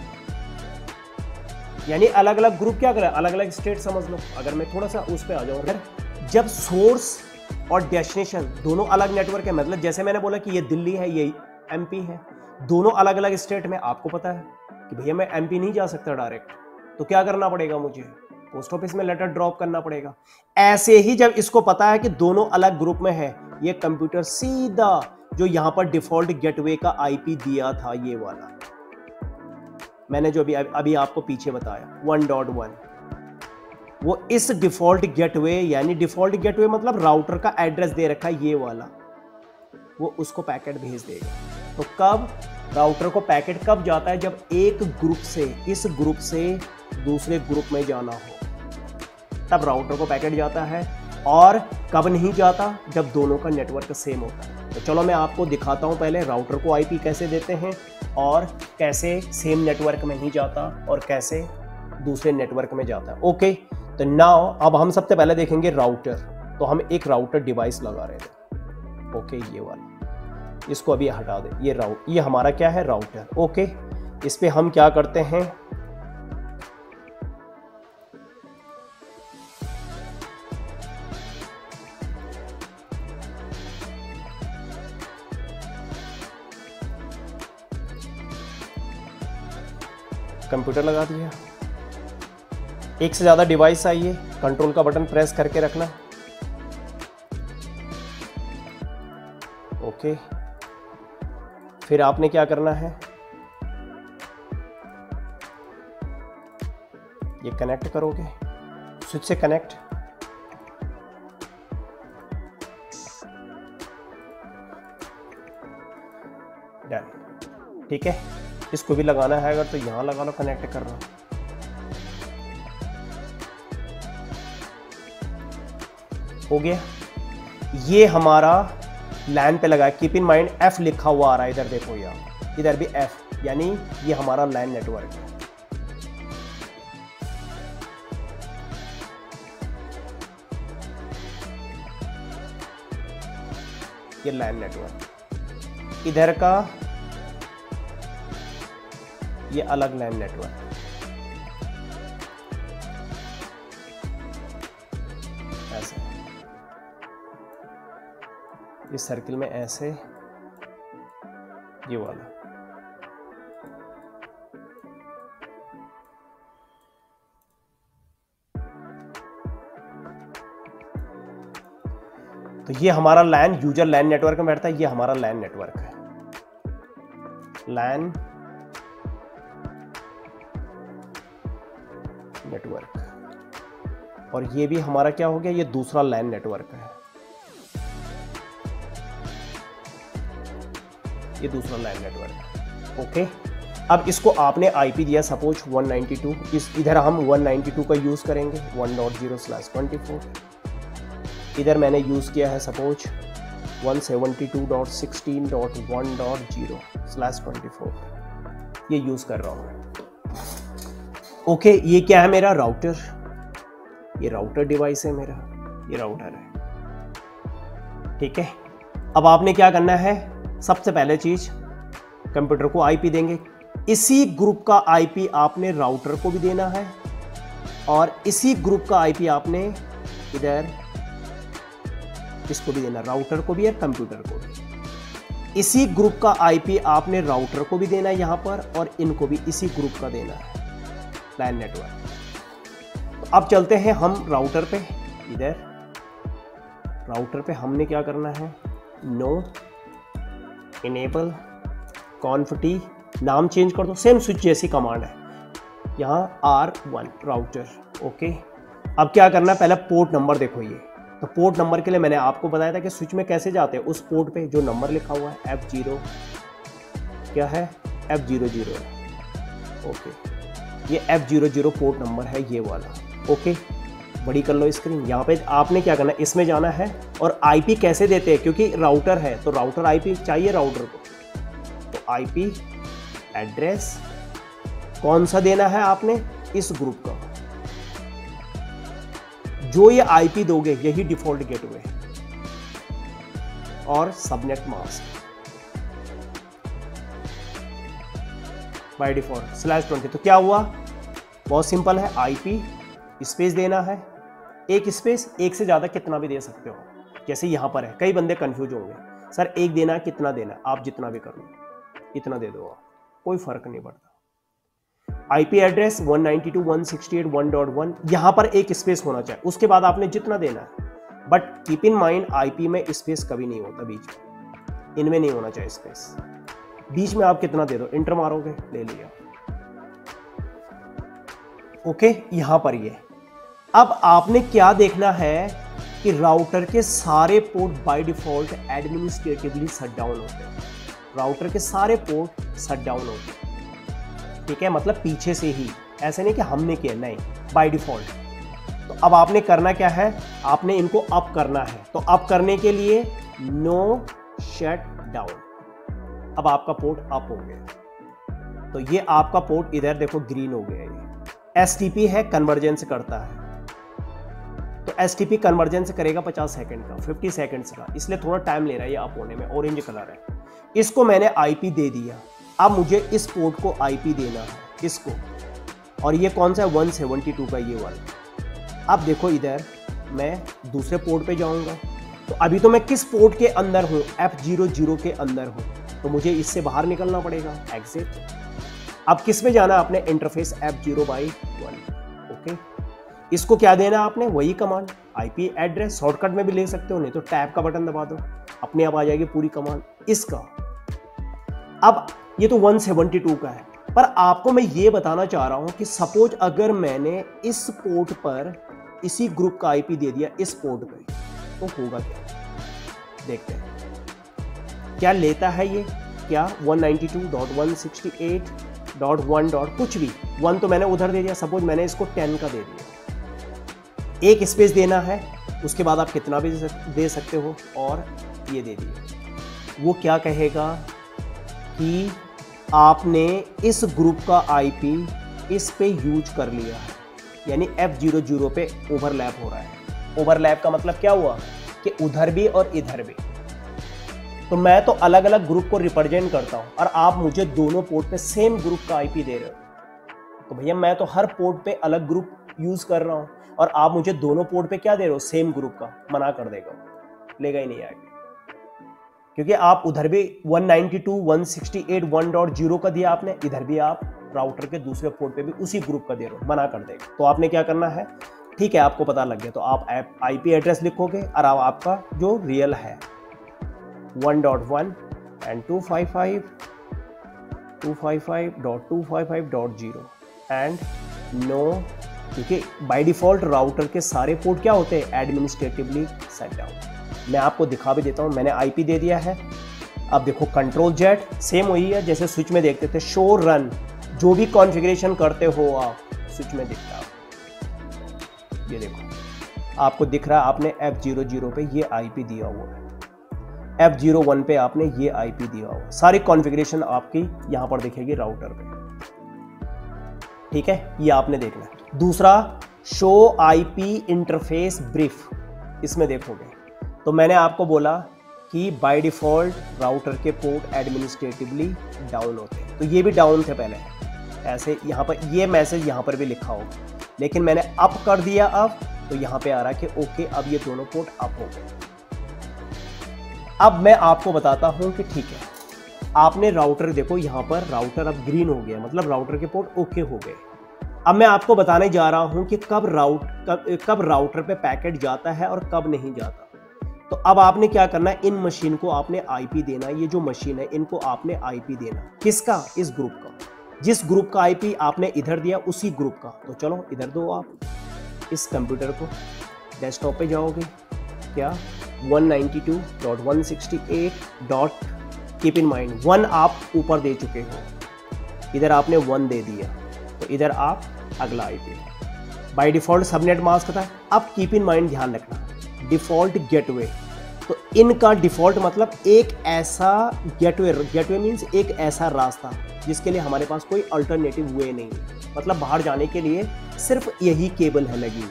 [SPEAKER 1] यानी अलग अलग ग्रुप क्या करें, अलग अलग स्टेट समझ लो. अगर मैं थोड़ा सा उस पर आ जाऊँ, अगर जब सोर्स और डेस्टिनेशन दोनों अलग नेटवर्क है, मतलब जैसे मैंने बोला कि ये दिल्ली है ये एमपी है, दोनों अलग अलग स्टेट में, आपको पता है कि भैया मैं एमपी नहीं जा सकता डायरेक्ट, तो क्या करना पड़ेगा मुझे पोस्ट ऑफिस में लेटर ड्रॉप करना पड़ेगा. ऐसे ही जब इसको पता है कि दोनों अलग ग्रुप में है, ये कंप्यूटर सीधा जो यहां पर डिफॉल्ट गेटवे का आईपी दिया था ये वाला मैंने जो अभी आपको पीछे बताया 1.1, वो इस डिफॉल्ट गेटवे, यानी डिफॉल्ट गेटवे मतलब राउटर का एड्रेस दे रखा है ये वाला, वो उसको पैकेट भेज देगा. तो कब राउटर को पैकेट कब जाता है, जब एक ग्रुप से इस ग्रुप से दूसरे ग्रुप में जाना हो, तब राउटर को पैकेट जाता है. और कब नहीं जाता, जब दोनों का नेटवर्क सेम होता है. तो चलो मैं आपको दिखाता हूं पहले राउटर को आईपी कैसे देते हैं और कैसे सेम नेटवर्क में नहीं जाता और कैसे दूसरे नेटवर्क में जाता है. ओके, तो नाउ अब हम सबसे पहले देखेंगे राउटर. तो हम एक राउटर डिवाइस लगा रहे थे. ओके, ये वाला, इसको अभी हटा दे. ये हमारा क्या है राउटर. ओके, इस पे हम क्या करते हैं, कंप्यूटर लगा दिया. एक से ज्यादा डिवाइस आइए, कंट्रोल का बटन प्रेस करके रखना. ओके, फिर आपने क्या करना है, ये कनेक्ट करोगे स्विच से कनेक्ट. डन. ठीक है, इसको भी लगाना है अगर तो यहां लगा लो, कनेक्ट कर रहा हूं. हो गया, ये हमारा लैन पे लगा. कीप इन माइंड एफ लिखा हुआ आ रहा है इधर, देखो यार इधर भी एफ, यानी ये हमारा लैन नेटवर्क है. ये लैन नेटवर्क, इधर का ये अलग लैन नेटवर्क. ऐसे इस सर्किल में ऐसे ये वाला. तो ये हमारा लैन यूजर लैन नेटवर्क में बैठता है. ये हमारा लैन नेटवर्क है, लैन नेटवर्क. और ये भी हमारा क्या हो गया, ये दूसरा लैन नेटवर्क है. ये दूसरा लैन नेटवर्क है. ओके, अब इसको आपने आईपी दिया सपोज 192. इधर हम 192 का यूज करेंगे 1.0/24. इधर मैंने यूज किया है सपोज 172.16.1.0/24. ये यूज कर रहा हूं. ओके, ये क्या है मेरा राउटर, ये राउटर डिवाइस है मेरा, ये राउटर है. ठीक है, अब आपने क्या करना है, सबसे पहले चीज कंप्यूटर को आईपी देंगे. इसी ग्रुप का आईपी आपने राउटर को भी देना है और इसी ग्रुप का आईपी आपने इधर इसको भी देना, राउटर को भी और कंप्यूटर को भी. इसी ग्रुप का आईपी आपने राउटर को भी देना है यहां पर, और इनको भी इसी ग्रुप का देना है, लैन नेटवर्क. तो अब चलते हैं हम राउटर पे. इधर राउटर पे हमने क्या करना है, नो इनेबल कॉन्फिटी, नाम चेंज कर दो, सेम स्विच जैसी कमांड है, यहाँ R1 राउटर। ओके, अब क्या करना है, पहले पोर्ट नंबर देखो ये, तो पोर्ट नंबर के लिए मैंने आपको बताया था कि स्विच में कैसे जाते हैं, उस पोर्ट पे जो नंबर लिखा हुआ है F0 क्या है, F00 है। ओके, ये F00 पोर्ट नंबर है ये वाला। ओके, बड़ी कर लो स्क्रीन। यहाँ पे आपने क्या करना है, इसमें जाना है और आईपी कैसे देते हैं, क्योंकि राउटर है तो राउटर आईपी चाहिए राउटर को, तो आईपी एड्रेस कौन सा देना है आपने, इस ग्रुप का, जो ये आईपी दोगे यही डिफॉल्ट गेटवे और सबनेट मास्क बाय डिफॉल्ट /20। तो क्या हुआ, बहुत सिंपल है, आईपी स्पेस देना है, एक स्पेस, एक से ज्यादा कितना भी दे सकते हो, जैसे यहां पर है, कई बंदे कंफ्यूज होंगे, सर एक देना है कितना देना है, आप जितना भी कर लो इतना दे दो, कोई फर्क नहीं पड़ता। आईपी एड्रेस 192.168.1.1, यहां पर एक स्पेस होना चाहिए, उसके बाद आपने जितना देना है, but keep in mind IP में स्पेस कभी नहीं होता, बीच में, इनमें नहीं होना चाहिए स्पेस, बीच में आप कितना दे दो, इंटर मारोगे, ले लिया। ओके, यहां पर ये, अब आपने क्या देखना है कि राउटर के सारे port by default administratively shut down होते हैं, राउटर के सारे पोर्ट शट डाउन होते हैं, ठीक है, मतलब पीछे से ही, ऐसे नहीं कि हमने किया, नहीं, बाय डिफॉल्ट। तो अब आपने करना क्या है, आपने इनको अप करना है, तो अप करने के लिए नो शट डाउन, अब आपका पोर्ट अप हो गया, तो ये आपका पोर्ट इधर देखो ग्रीन हो गया, ये एसटीपी है, कन्वर्जेंस करता है, तो एसटीपी कन्वर्जेंस करेगा 50 सेकंड का, 50 सेकंड्स का, इसलिए थोड़ा टाइम ले रहा है ये अप होने में, ऑरेंज कलर है, इसको मैंने आईपी दे दिया, अब मुझे इस पोर्ट को आईपी देना है, इसको, और ये कौन सा है, 172 का ये वाला। अब देखो इधर मैं दूसरे पोर्ट पे जाऊंगा, तो अभी तो मैं किस पोर्ट के अंदर हूं, F00 के अंदर हूं, तो मुझे इससे बाहर निकलना पड़ेगा, एग्जिट। अब किस में जाना आपने, इंटरफेस F0/1। ओके, इसको क्या देना आपने, वही कमांड, आईपी एड्रेस, शॉर्टकट में भी ले सकते हो, नहीं तो टैब का बटन दबा दो, अपने आप आ जाएगी पूरी कमांड इसका। अब ये तो 172 का है, पर आपको मैं ये बताना चाह रहा हूं कि सपोज अगर मैंने इस पोर्ट पर इसी ग्रुप का आईपी दे दिया इस पोर्ट पे, तो होगा क्या, देखते हैं क्या लेता है ये, क्या 192.168.1. कुछ भी, 1 तो मैंने उधर दे दिया, सपोज मैंने इसको 10 का दे दिया, एक स्पेस देना है, उसके बाद आप कितना भी दे सकते हो, और ये दे दिया, वो क्या कहेगा कि आपने इस ग्रुप का आईपी इस पे यूज कर लिया है, यानी F00 पे ओवरलैप हो रहा है। ओवरलैप का मतलब क्या हुआ कि उधर भी और इधर भी, तो मैं तो अलग अलग ग्रुप को रिप्रेजेंट करता हूं और आप मुझे दोनों पोर्ट पे सेम ग्रुप का आईपी दे रहे हो, तो भैया मैं तो हर पोर्ट पे अलग ग्रुप यूज कर रहा हूं और आप मुझे दोनों पोर्ट पे क्या दे रहे हो, सेम ग्रुप का, मना कर देगा, लेगा ही नहीं आगे, क्योंकि आप उधर भी 192.168.1.0 का दिया आपने, इधर भी आप राउटर के दूसरे पोर्ट पे भी उसी ग्रुप का दे रहे हो, मना कर देगा। तो आपने क्या करना है, ठीक है आपको पता लग गया, तो आप आईपी एड्रेस लिखोगे और अब आपका जो रियल है 1.1 एंड 255.255.0 एंड नो, क्योंकि बाय डिफॉल्ट राउटर के सारे पोर्ट क्या होते हैं, एडमिनिस्ट्रेटिवली शट डाउन। मैं आपको दिखा भी देता हूं, मैंने आईपी दे दिया है, अब देखो Ctrl+Z, सेम वही है जैसे स्विच में देखते थे, शो रन, जो भी कॉन्फ़िगरेशन करते हो आप स्विच में दिखता है, ये देखो आपको दिख रहा है, आपने F00 पे ये आईपी दिया हुआ है, F01 पे आपने ये आईपी दिया हुआ है, सारी कॉन्फ़िगरेशन आपकी यहां पर दिखेगी राउटर पे, ठीक है, ये आपने देखना है। दूसरा, शो आईपी इंटरफेस ब्रीफ, इसमें देखोगे तो मैंने आपको बोला कि बाय डिफॉल्ट राउटर के पोर्ट एडमिनिस्ट्रेटिवली डाउन होते हैं, तो ये भी डाउन थे पहले, ऐसे यहाँ पर ये मैसेज यहाँ पर भी लिखा होगा, लेकिन मैंने अप कर दिया, अब तो यहाँ पे आ रहा है कि ओके अब ये दोनों पोर्ट अप हो गए। अब मैं आपको बताता हूँ कि ठीक है, आपने राउटर देखो, यहाँ पर राउटर अब ग्रीन हो गया, मतलब राउटर के पोर्ट ओके हो गए। अब मैं आपको बताने जा रहा हूँ कि कब राउटर पे पैकेट जाता है और कब नहीं जाता। तो अब आपने क्या करना है, इन मशीन को आपने आईपी देना, ये जो मशीन है इनको आपने आईपी देना। किसका? इस ग्रुप का। जिस ग्रुप का आईपी आपने इधर दिया उसी ग्रुप का। तो चलो इधर दो आप इस कंप्यूटर को, डेस्कटॉप पे जाओगे, क्या 192.168. कीप इन माइंड 1 आप ऊपर दे चुके हो, इधर आपने 1 दे दिया, तो इधर आप अगला IP. By default subnet mask था। अब कीप इन माइंड ध्यान रखना, डिफॉल्ट गेटवे, तो इनका डिफॉल्ट मतलब एक ऐसा गेटवे, गेटवे मीन्स एक ऐसा रास्ता जिसके लिए हमारे पास कोई अल्टरनेटिव वे नहीं है, मतलब बाहर जाने के लिए सिर्फ यही केबल है लगी हुई,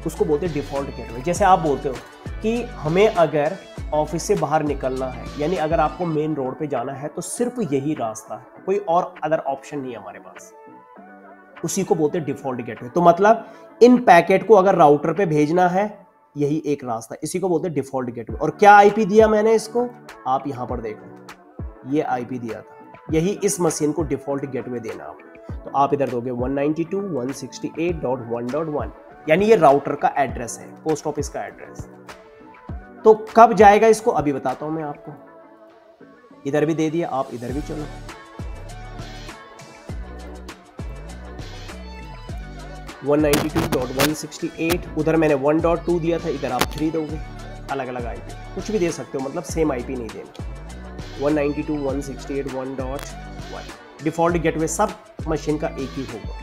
[SPEAKER 1] उसको बोलते हैं डिफॉल्ट गेटवे। जैसे आप बोलते हो कि हमें अगर ऑफिस से बाहर निकलना है, यानी अगर आपको मेन रोड पे जाना है तो सिर्फ यही रास्ता है, कोई और अदर ऑप्शन नहीं है हमारे पास, उसी को बोलते हैं डिफॉल्ट गेटवे। तो मतलब इन पैकेट को अगर राउटर पे भेजना है यही एक रास्ता, इसी को बोलते हैं डिफॉल्ट गेटवे। और क्या आईपी दिया मैंने इसको, आप यहां पर देखो, ये आईपी दिया था, यही इस मशीन को डिफॉल्ट गेटवे देना आप। तो आप इधर दोगे 192.168.1.1, यानी ये राउटर का एड्रेस है, पोस्ट ऑफिस का एड्रेस। तो कब जाएगा इसको अभी बताता हूं मैं आपको। इधर भी दे दिया, आप इधर भी चलो, 192.168, उधर मैंने 1.2 दिया था, इधर आप 3 दोगे, अलग अलग आईपी कुछ भी दे सकते हो, मतलब सेम आईपी नहीं देना। 192.168.1.1 डिफॉल्ट गेटवे सब मशीन का एक ही होगा,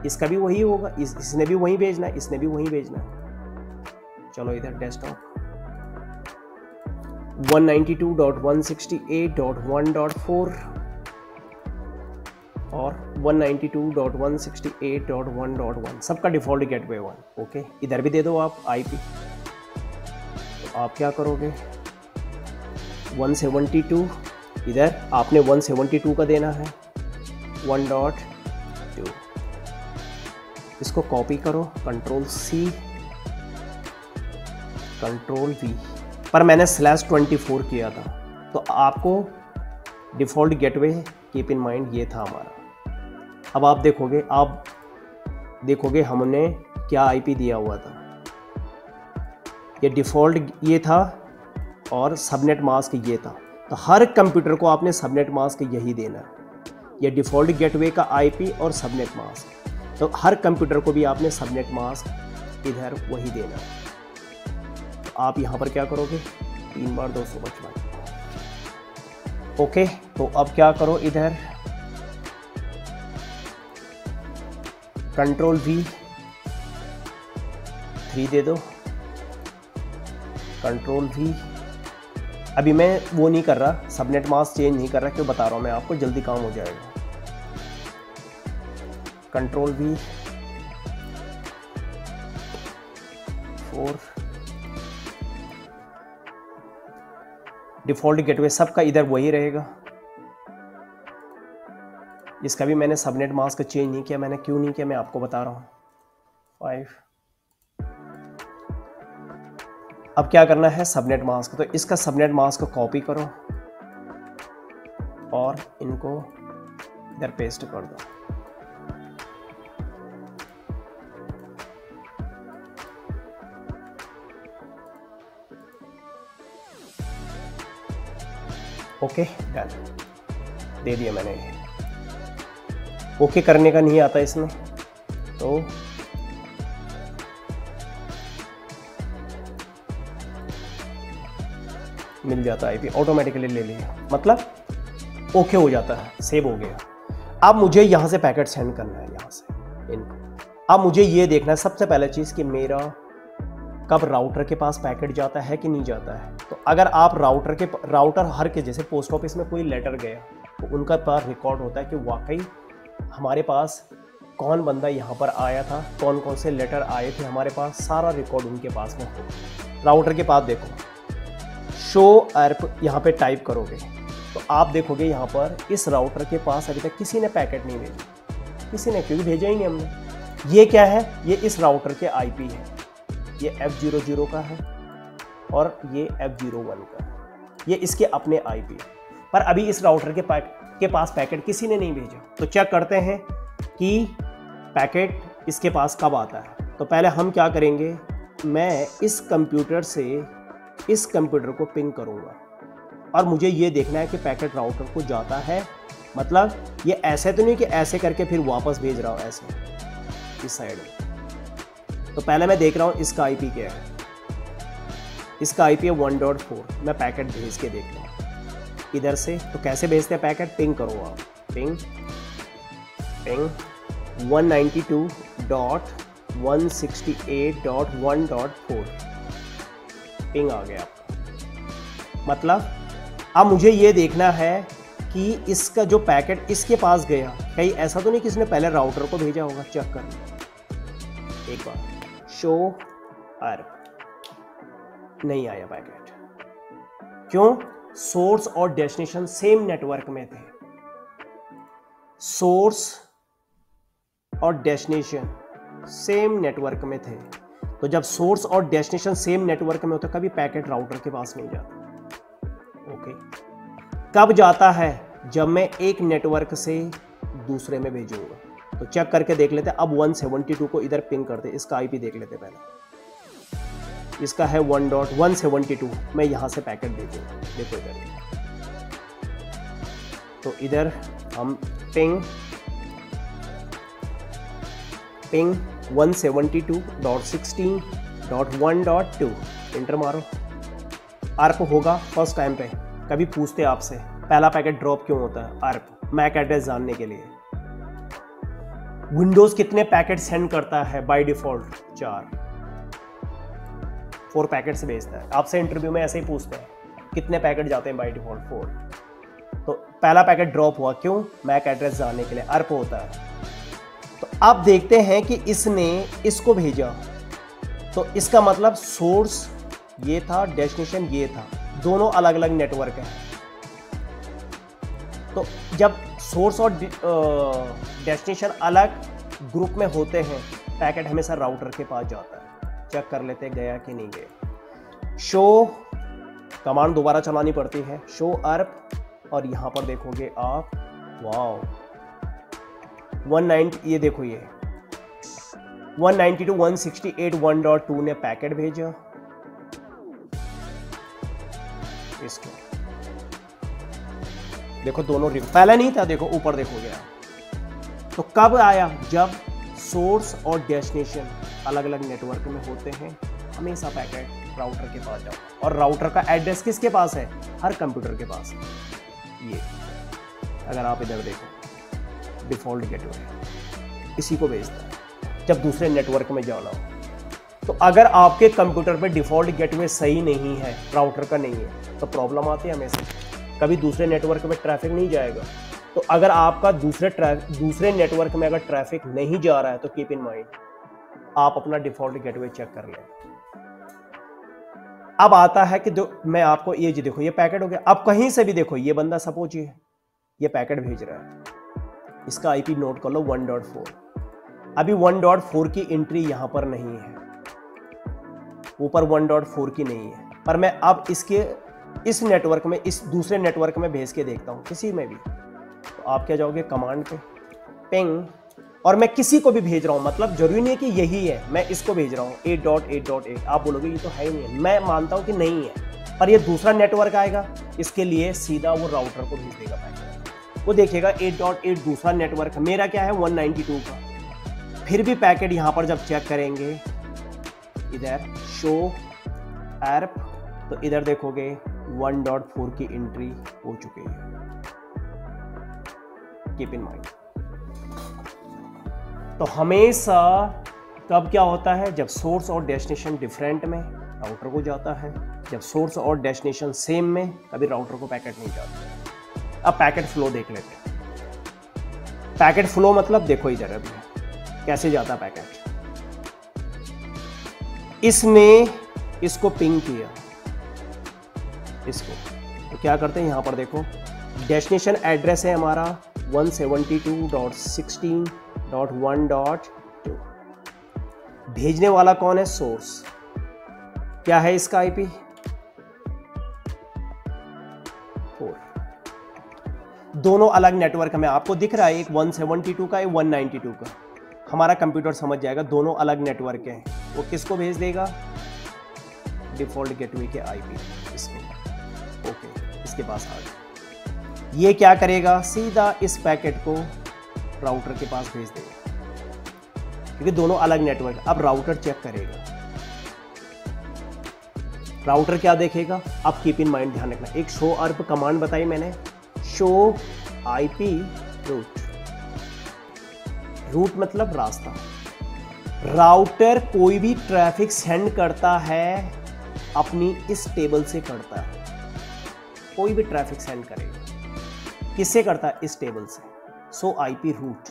[SPEAKER 1] इसका भी वही होगा, इसने भी वही भेजना है, इसने भी वही भेजना है। चलो इधर डेस्कटॉप 192.168.1.4 और 192.168.1.1 सबका डिफॉल्ट गेटवे 1। ओके, इधर भी दे दो आप आईपी। तो आप क्या करोगे, 172, इधर आपने 172 का देना है, 1.2, इसको कॉपी करो, कंट्रोल सी, कंट्रोल वी, पर मैंने /24 किया था, तो आपको default gateway keep in mind ये था हमारा। अब आप देखोगे हमने क्या आईपी दिया हुआ था, ये डिफॉल्ट ये था और सबनेट मास्क ये था। तो हर कंप्यूटर को आपने सबनेट मास्क यही देना है, ये डिफॉल्ट गेटवे का आईपी और सबनेट मास्क। तो हर कंप्यूटर को भी आपने सबनेट मास्क इधर वही देना है। तो आप यहाँ पर क्या करोगे, 3 बार 255। ओके, तो अब क्या करो, इधर कंट्रोल वी 3 दे दो, कंट्रोल वी। अभी मैं वो नहीं कर रहा, सबनेट मास्क चेंज नहीं कर रहा, क्यों बता रहा हूँ मैं आपको, जल्दी काम हो जाएगा। कंट्रोल वी 4, डिफॉल्ट गेटवे सबका इधर वही रहेगा, इसका भी मैंने सबनेट मास्क चेंज नहीं किया। मैंने क्यों नहीं किया मैं आपको बता रहा हूँ। 5, अब क्या करना है, सबनेट मास्क, तो इसका सबनेट मास्क कॉपी करो और इनको इधर पेस्ट कर दो। ओके, डन, दे दिया मैंने। ओके करने का नहीं आता इसमें, तो मिल जाता है आईपी, ऑटोमेटिकली ले लिया, मतलब ओके हो जाता है, सेव हो गया। अब मुझे यहाँ से पैकेट सेंड करना है, यहाँ से इनको। अब मुझे ये देखना है सबसे पहले चीज़ कि मेरा कब राउटर के पास पैकेट जाता है कि नहीं जाता है। तो अगर आप राउटर हर के, जैसे पोस्ट ऑफिस में कोई लेटर गया तो उनका पास रिकॉर्ड होता है कि वाकई हमारे पास कौन बंदा यहाँ पर आया था, कौन कौन से लेटर आए थे हमारे पास, सारा रिकॉर्ड उनके पास में होगा। राउटर के पास देखो, शो एरप यहाँ पे टाइप करोगे तो आप देखोगे यहाँ पर इस राउटर के पास अभी तक किसी ने पैकेट नहीं भेजा, किसी ने, क्योंकि भेजा ही नहीं हमने। ये क्या है, ये इस राउटर के आईपी है, ये F00 का है और ये F01 का है, ये इसके अपने आईपी है। पर अभी इस राउटर के पास पैकेट किसी ने नहीं भेजा। तो चेक करते हैं कि पैकेट इसके पास कब आता है। तो पहले हम क्या करेंगे, मैं इस कंप्यूटर से इस कंप्यूटर को पिंग करूँगा और मुझे ये देखना है कि पैकेट राउटर को जाता है, मतलब ये ऐसे तो नहीं कि ऐसे करके फिर वापस भेज रहा हूँ ऐसे इस साइड में। तो पहले मैं देख रहा हूँ इसका आईपी क्या है। इसका आईपी है 1.4। मैं पैकेट भेज के देखता हूँ इधर से। तो कैसे भेजते हैं पैकेट? पिंग करो आप, पिंग 192.168.1.4 पिंग आ गया आपका। मतलब अब मुझे ये देखना है कि इसका जो पैकेट इसके पास गया, कहीं ऐसा तो नहीं कि इसने पहले राउटर को भेजा होगा। चेक कर एक बार, शो अर्प, नहीं आया पैकेट। क्यों? सोर्स और डेस्टिनेशन सेम नेटवर्क में थे। सोर्स और डेस्टिनेशन सेम नेटवर्क में थे। तो जब सोर्स और डेस्टिनेशन सेम नेटवर्क में होता कभी पैकेट राउटर के पास नहीं जाता। ओके, कब जाता है? जब मैं एक नेटवर्क से दूसरे में भेजूंगा। तो चेक करके देख लेते हैं। अब 172 को इधर पिंग करते, इसका आईपी देख लेते पहले। इसका है 1.172। मैं यहां से पैकेट भेजूंगा, देखो इधर। तो इधर हम पिंग 172.16.1.2 इंटर मारो। आर्प होगा फर्स्ट टाइम पे। कभी पूछते आपसे पहला पैकेट ड्रॉप क्यों होता है? आर्प, मैक एड्रेस जानने के लिए। विंडोज कितने पैकेट सेंड करता है बाय डिफॉल्ट? 4 पैकेट से भेजता है। आपसे इंटरव्यू में ऐसे ही पूछते हैं कितने पैकेट जाते हैं बाय डिफॉल्ट? 4। तो पहला पैकेट ड्रॉप हुआ क्यों? मैक एड्रेस जानने के लिए, अर्प होता है। तो आप देखते हैं कि इसने इसको भेजा, तो इसका मतलब सोर्स ये था, डेस्टिनेशन ये था, दोनों अलग अलग नेटवर्क हैं। तो जब सोर्स और डेस्टिनेशन अलग ग्रुप में होते हैं, पैकेट हमेशा राउटर के पास जाता है। चेक कर लेते हैं गया कि नहीं गया। शो कमांड दोबारा चलानी पड़ती है, शो अर्प, और यहां पर देखोगे आप, वाओ 190, ये देखो ये 192.168.1.2 ने पैकेट भेजा इसको। देखो दोनों पहले नहीं था, देखो ऊपर देखो गया। तो कब आया? जब सोर्स और डेस्टिनेशन अलग अलग नेटवर्क में होते हैं, हमेशा पैकेट राउटर के पास जाओ। और राउटर का एड्रेस किसके पास है? हर कंप्यूटर के पास है। ये अगर आप इधर देखो, डिफॉल्ट गेटवे इसी को भेजता है जब दूसरे नेटवर्क में जाना हो। तो अगर आपके कंप्यूटर पे डिफॉल्ट गेटवे सही नहीं है, राउटर का नहीं है, तो प्रॉब्लम आती है हमेशा। कभी दूसरे नेटवर्क में ट्रैफिक नहीं जाएगा। तो अगर आपका दूसरे नेटवर्क में अगर ट्रैफिक नहीं जा रहा है, तो कीप इन माइंड आप अपना डिफॉल्ट गेटवे चेक कर लें। अब आता है कि मैं आपको ये जी देखो, ये पैकेट हो गया। अब कहीं से भी देखो, ये बंदा सपोज ये पैकेट भेज रहा है, इसका आईपी नोट कर लो 1.4। अभी 1.4 की एंट्री यहां पर नहीं है, ऊपर 1.4 की नहीं है, पर मैं अब इस नेटवर्क में, इस दूसरे नेटवर्क में भेज के देखता हूं, किसी में भी। तो आप क्या जाओगे कमांड पे, पिंग, और मैं किसी को भी भेज रहा हूं, मतलब जरूरी नहीं है कि यही है, मैं इसको भेज रहा हूं 8.8.8। आप बोलोगे ये तो है ही नहीं, मैं मानता हूं कि नहीं है, पर ये दूसरा नेटवर्क आएगा, इसके लिए सीधा वो राउटर को भेज देगा पैकेट। वो देखेगा 8.8 दूसरा नेटवर्क, मेरा क्या है 192 का। फिर भी पैकेट यहां पर जब चेक करेंगे, इधर शो अर्प, तो इधर देखोगे 1.4 की एंट्री हो चुकी है। Keep in mind. तो हमेशा कब क्या होता है? जब सोर्स और डेस्टिनेशन डिफरेंट में, राउटर को जाता है। जब सोर्स और डेस्टिनेशन सेम में, कभी राउटर को पैकेट नहीं जाता। अब पैकेट फ्लो देख लेते हैं। पैकेट फ्लो मतलब देखो इधर अभी कैसे जाता पैकेट। इसने इसको पिंग किया, इसको, तो क्या करते हैं यहां पर देखो, डेस्टिनेशन एड्रेस है हमारा 172.16.1.2। भेजने वाला कौन है? सोर्स। क्या है इसका आईपी? 4। दोनों अलग नेटवर्क में आपको दिख रहा है, एक 172 का, एक 192 का। हमारा कंप्यूटर समझ जाएगा दोनों अलग नेटवर्क हैं। वो किसको भेज देगा? डिफॉल्ट गेटवे के आईपी इसको। ओके, इसके पास आ गया। ये क्या करेगा, सीधा इस पैकेट को राउटर के पास भेज देगा, क्योंकि दोनों अलग नेटवर्क। अब राउटर चेक करेगा, राउटर क्या देखेगा। अब कीप इन माइंड, ध्यान रखना, एक शो अर्प कमांड बताई मैंने, शो आईपी रूट। रूट मतलब रास्ता। राउटर कोई भी ट्रैफिक सेंड करता है अपनी इस टेबल से करता है, कोई भी ट्रैफिक सेंड करेगा, किससे करता है, इस टेबल से। सो आईपी रूट,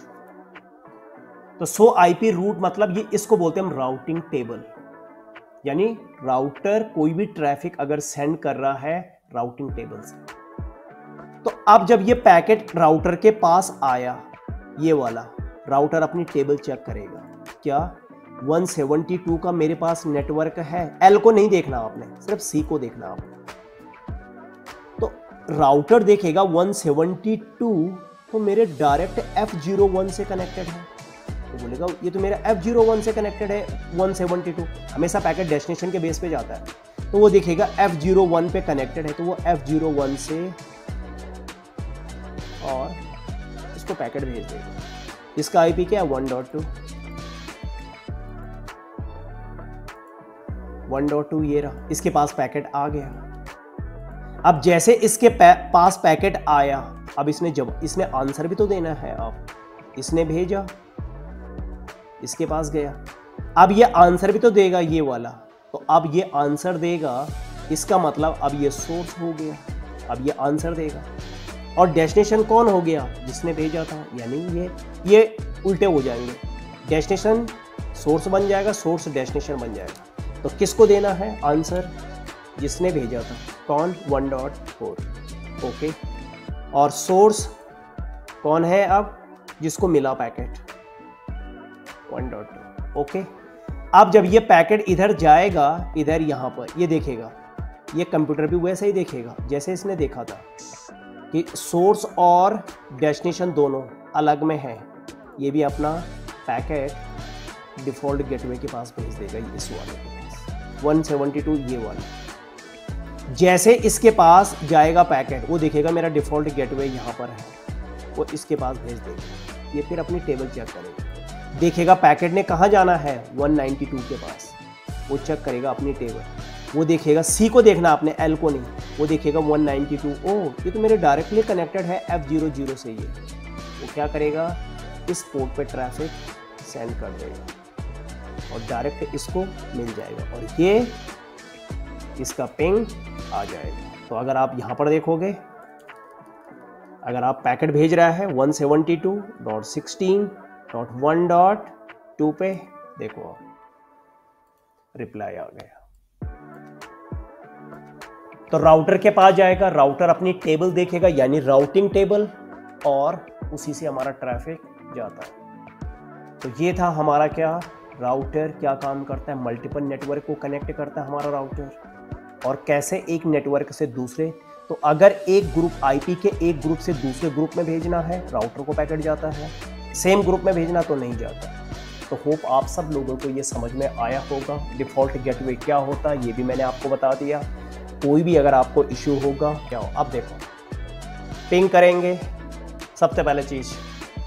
[SPEAKER 1] तो सो आईपी रूट मतलब ये, इसको बोलते हैं हम राउटिंग टेबल। यानी राउटर कोई भी ट्रैफिक अगर सेंड कर रहा है राउटिंग टेबल से। तो अब जब ये पैकेट राउटर के पास आया, ये वाला, राउटर अपनी टेबल चेक करेगा, क्या 172 का मेरे पास नेटवर्क है। एल को नहीं देखना आपने, सिर्फ सी को देखना आपने। तो राउटर देखेगा 172, तो मेरे डायरेक्ट F01 से कनेक्टेड है, तो बोलेगा ये तो मेरा F01 से कनेक्टेड है 172। हमेशा पैकेट डेस्टिनेशन के बेस पे जाता है, तो वो देखेगा F01 पे कनेक्टेड है, तो वो F01 से और इसको पैकेट भेज देगा। इसका आईपी क्या है, 1.2। 1.2 ये रहा, इसके पास पैकेट आ गया। अब जैसे इसके पास पैकेट आया, अब इसने आंसर भी तो देना है। अब इसने भेजा, इसके पास गया, अब ये आंसर भी तो देगा ये वाला, तो अब ये आंसर देगा, इसका मतलब अब ये सोर्स हो गया, अब ये आंसर देगा। और डेस्टिनेशन कौन हो गया, जिसने भेजा था, यानी ये उल्टे हो जाएंगे, डेस्टिनेशन सोर्स बन जाएगा, सोर्स डेस्टिनेशन बन जाएगा। तो किसको देना है आंसर, जिसने भेजा था, कौन, 1.4। ओके, और सोर्स कौन है, अब जिसको मिला पैकेट 1.2। ओके, अब जब ये पैकेट इधर जाएगा, इधर यहाँ पर ये देखेगा, ये कंप्यूटर भी वैसे ही देखेगा जैसे इसने देखा था कि सोर्स और डेस्टिनेशन दोनों अलग में है। ये भी अपना पैकेट डिफॉल्ट गेटवे के पास भेज देगा, इस वाले के पास 172 ये वाला। जैसे इसके पास जाएगा पैकेट, वो देखेगा मेरा डिफॉल्ट गेटवे यहाँ पर है, वो इसके पास भेज देगा। ये फिर अपनी टेबल चेक करेगा, देखेगा पैकेट ने कहाँ जाना है, 192 के पास, वो चेक करेगा अपनी टेबल। वो देखेगा, सी को देखना आपने, एल को नहीं, वो देखेगा 192, ओह ये तो मेरे डायरेक्टली कनेक्टेड है F00 से। ये वो क्या करेगा, इस पोर्ट पे ट्रैफिक सेंड कर देगा और डायरेक्ट इसको मिल जाएगा, और ये इसका पिंग आ जाएगा। तो अगर आप यहाँ पर देखोगे, अगर आप पैकेट भेज रहा है 172.16.1.2 पे, देखो रिप्लाई आ गया। तो राउटर के पास जाएगा, राउटर अपनी टेबल देखेगा, यानी राउटिंग टेबल, और उसी से हमारा ट्रैफिक जाता है। तो ये था हमारा क्या, राउटर क्या काम करता है, मल्टीपल नेटवर्क को कनेक्ट करता है हमारा राउटर, और कैसे एक नेटवर्क से दूसरे। तो अगर एक ग्रुप आईपी के एक ग्रुप से दूसरे ग्रुप में भेजना है, राउटर को पैकेट जाता है, सेम ग्रुप में भेजना तो नहीं जाता। तो होप आप सब लोगों को ये समझ में आया होगा, डिफॉल्ट गेटवे क्या होता है ये भी मैंने आपको बता दिया। कोई भी अगर आपको इश्यू होगा क्या हो, अब देखो पिंग करेंगे, सबसे पहले चीज़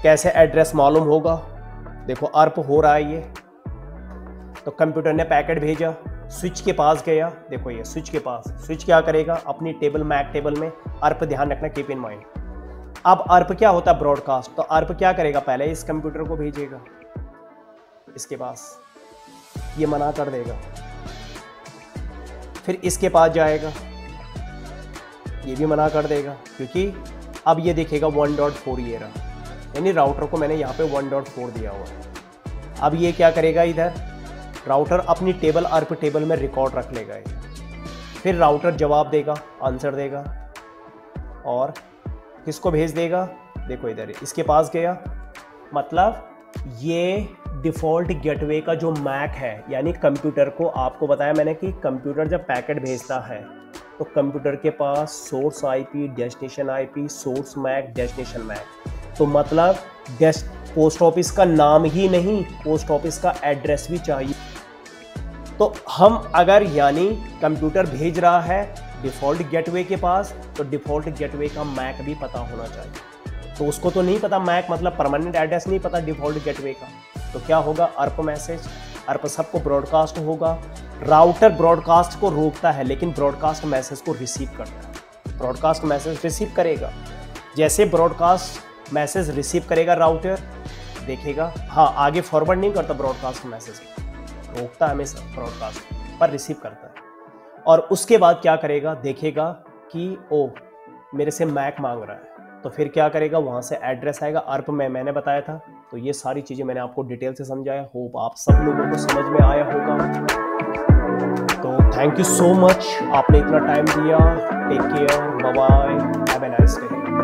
[SPEAKER 1] कैसे एड्रेस मालूम होगा, देखो अर्प हो रहा है ये, तो कंप्यूटर ने पैकेट भेजा, स्विच के पास गया, देखो ये स्विच के पास, स्विच क्या करेगा, अपनी टेबल मैक टेबल में अर्प, ध्यान रखना, कीप इन माइंड। अब अर्प क्या होता है, ब्रॉडकास्ट, तो अर्प क्या करेगा, पहले इस कंप्यूटर को भेजेगा इसके पास, ये मना कर देगा, फिर इसके पास जाएगा, ये भी मना कर देगा, क्योंकि अब ये देखेगा 1.4 ये रहा, यानी राउटर को मैंने यहाँ पे 1.4 दिया हुआ है। अब ये क्या करेगा, इधर राउटर अपनी टेबल अर्प टेबल में रिकॉर्ड रख लेगा ये, फिर राउटर जवाब देगा, आंसर देगा, और किसको भेज देगा, देखो इधर इसके पास गया, मतलब ये डिफ़ॉल्ट गेटवे का जो मैक है, यानी कंप्यूटर को, आपको बताया मैंने कि कंप्यूटर जब पैकेट भेजता है तो कंप्यूटर के पास source IP, destination IP, source MAC, destination MAC, तो मतलब पोस्ट ऑफिस का नाम ही नहीं, पोस्ट ऑफिस का एड्रेस भी चाहिए। तो हम अगर यानी कंप्यूटर भेज रहा है डिफ़ॉल्ट गेटवे के पास, तो डिफ़ॉल्ट गेटवे का मैक भी पता होना चाहिए। तो उसको तो नहीं पता मैक मतलब परमानेंट एड्रेस नहीं पता डिफ़ॉल्ट गेटवे का, तो क्या होगा, अर्प मैसेज, अर्प सबको ब्रॉडकास्ट होगा। राउटर ब्रॉडकास्ट को रोकता है लेकिन ब्रॉडकास्ट मैसेज को रिसीव करता है। ब्रॉडकास्ट मैसेज रिसीव करेगा, जैसे ब्रॉडकास्ट मैसेज रिसीव करेगा राउटर देखेगा, हाँ आगे फॉरवर्ड नहीं करता ब्रॉडकास्ट मैसेज, रोकता है हमेशा ब्रॉडकास्ट पर रिसीव करता है। और उसके बाद क्या करेगा, देखेगा कि ओ मेरे से मैक मांग रहा है, तो फिर क्या करेगा, वहाँ से एड्रेस आएगा अर्प में, मैंने बताया था। तो ये सारी चीज़ें मैंने आपको डिटेल से समझाया, होप आप सब लोगों को समझ में आया होगा। तो थैंक यू सो मच, आपने इतना टाइम दिया। Take care, bye bye, have a nice day.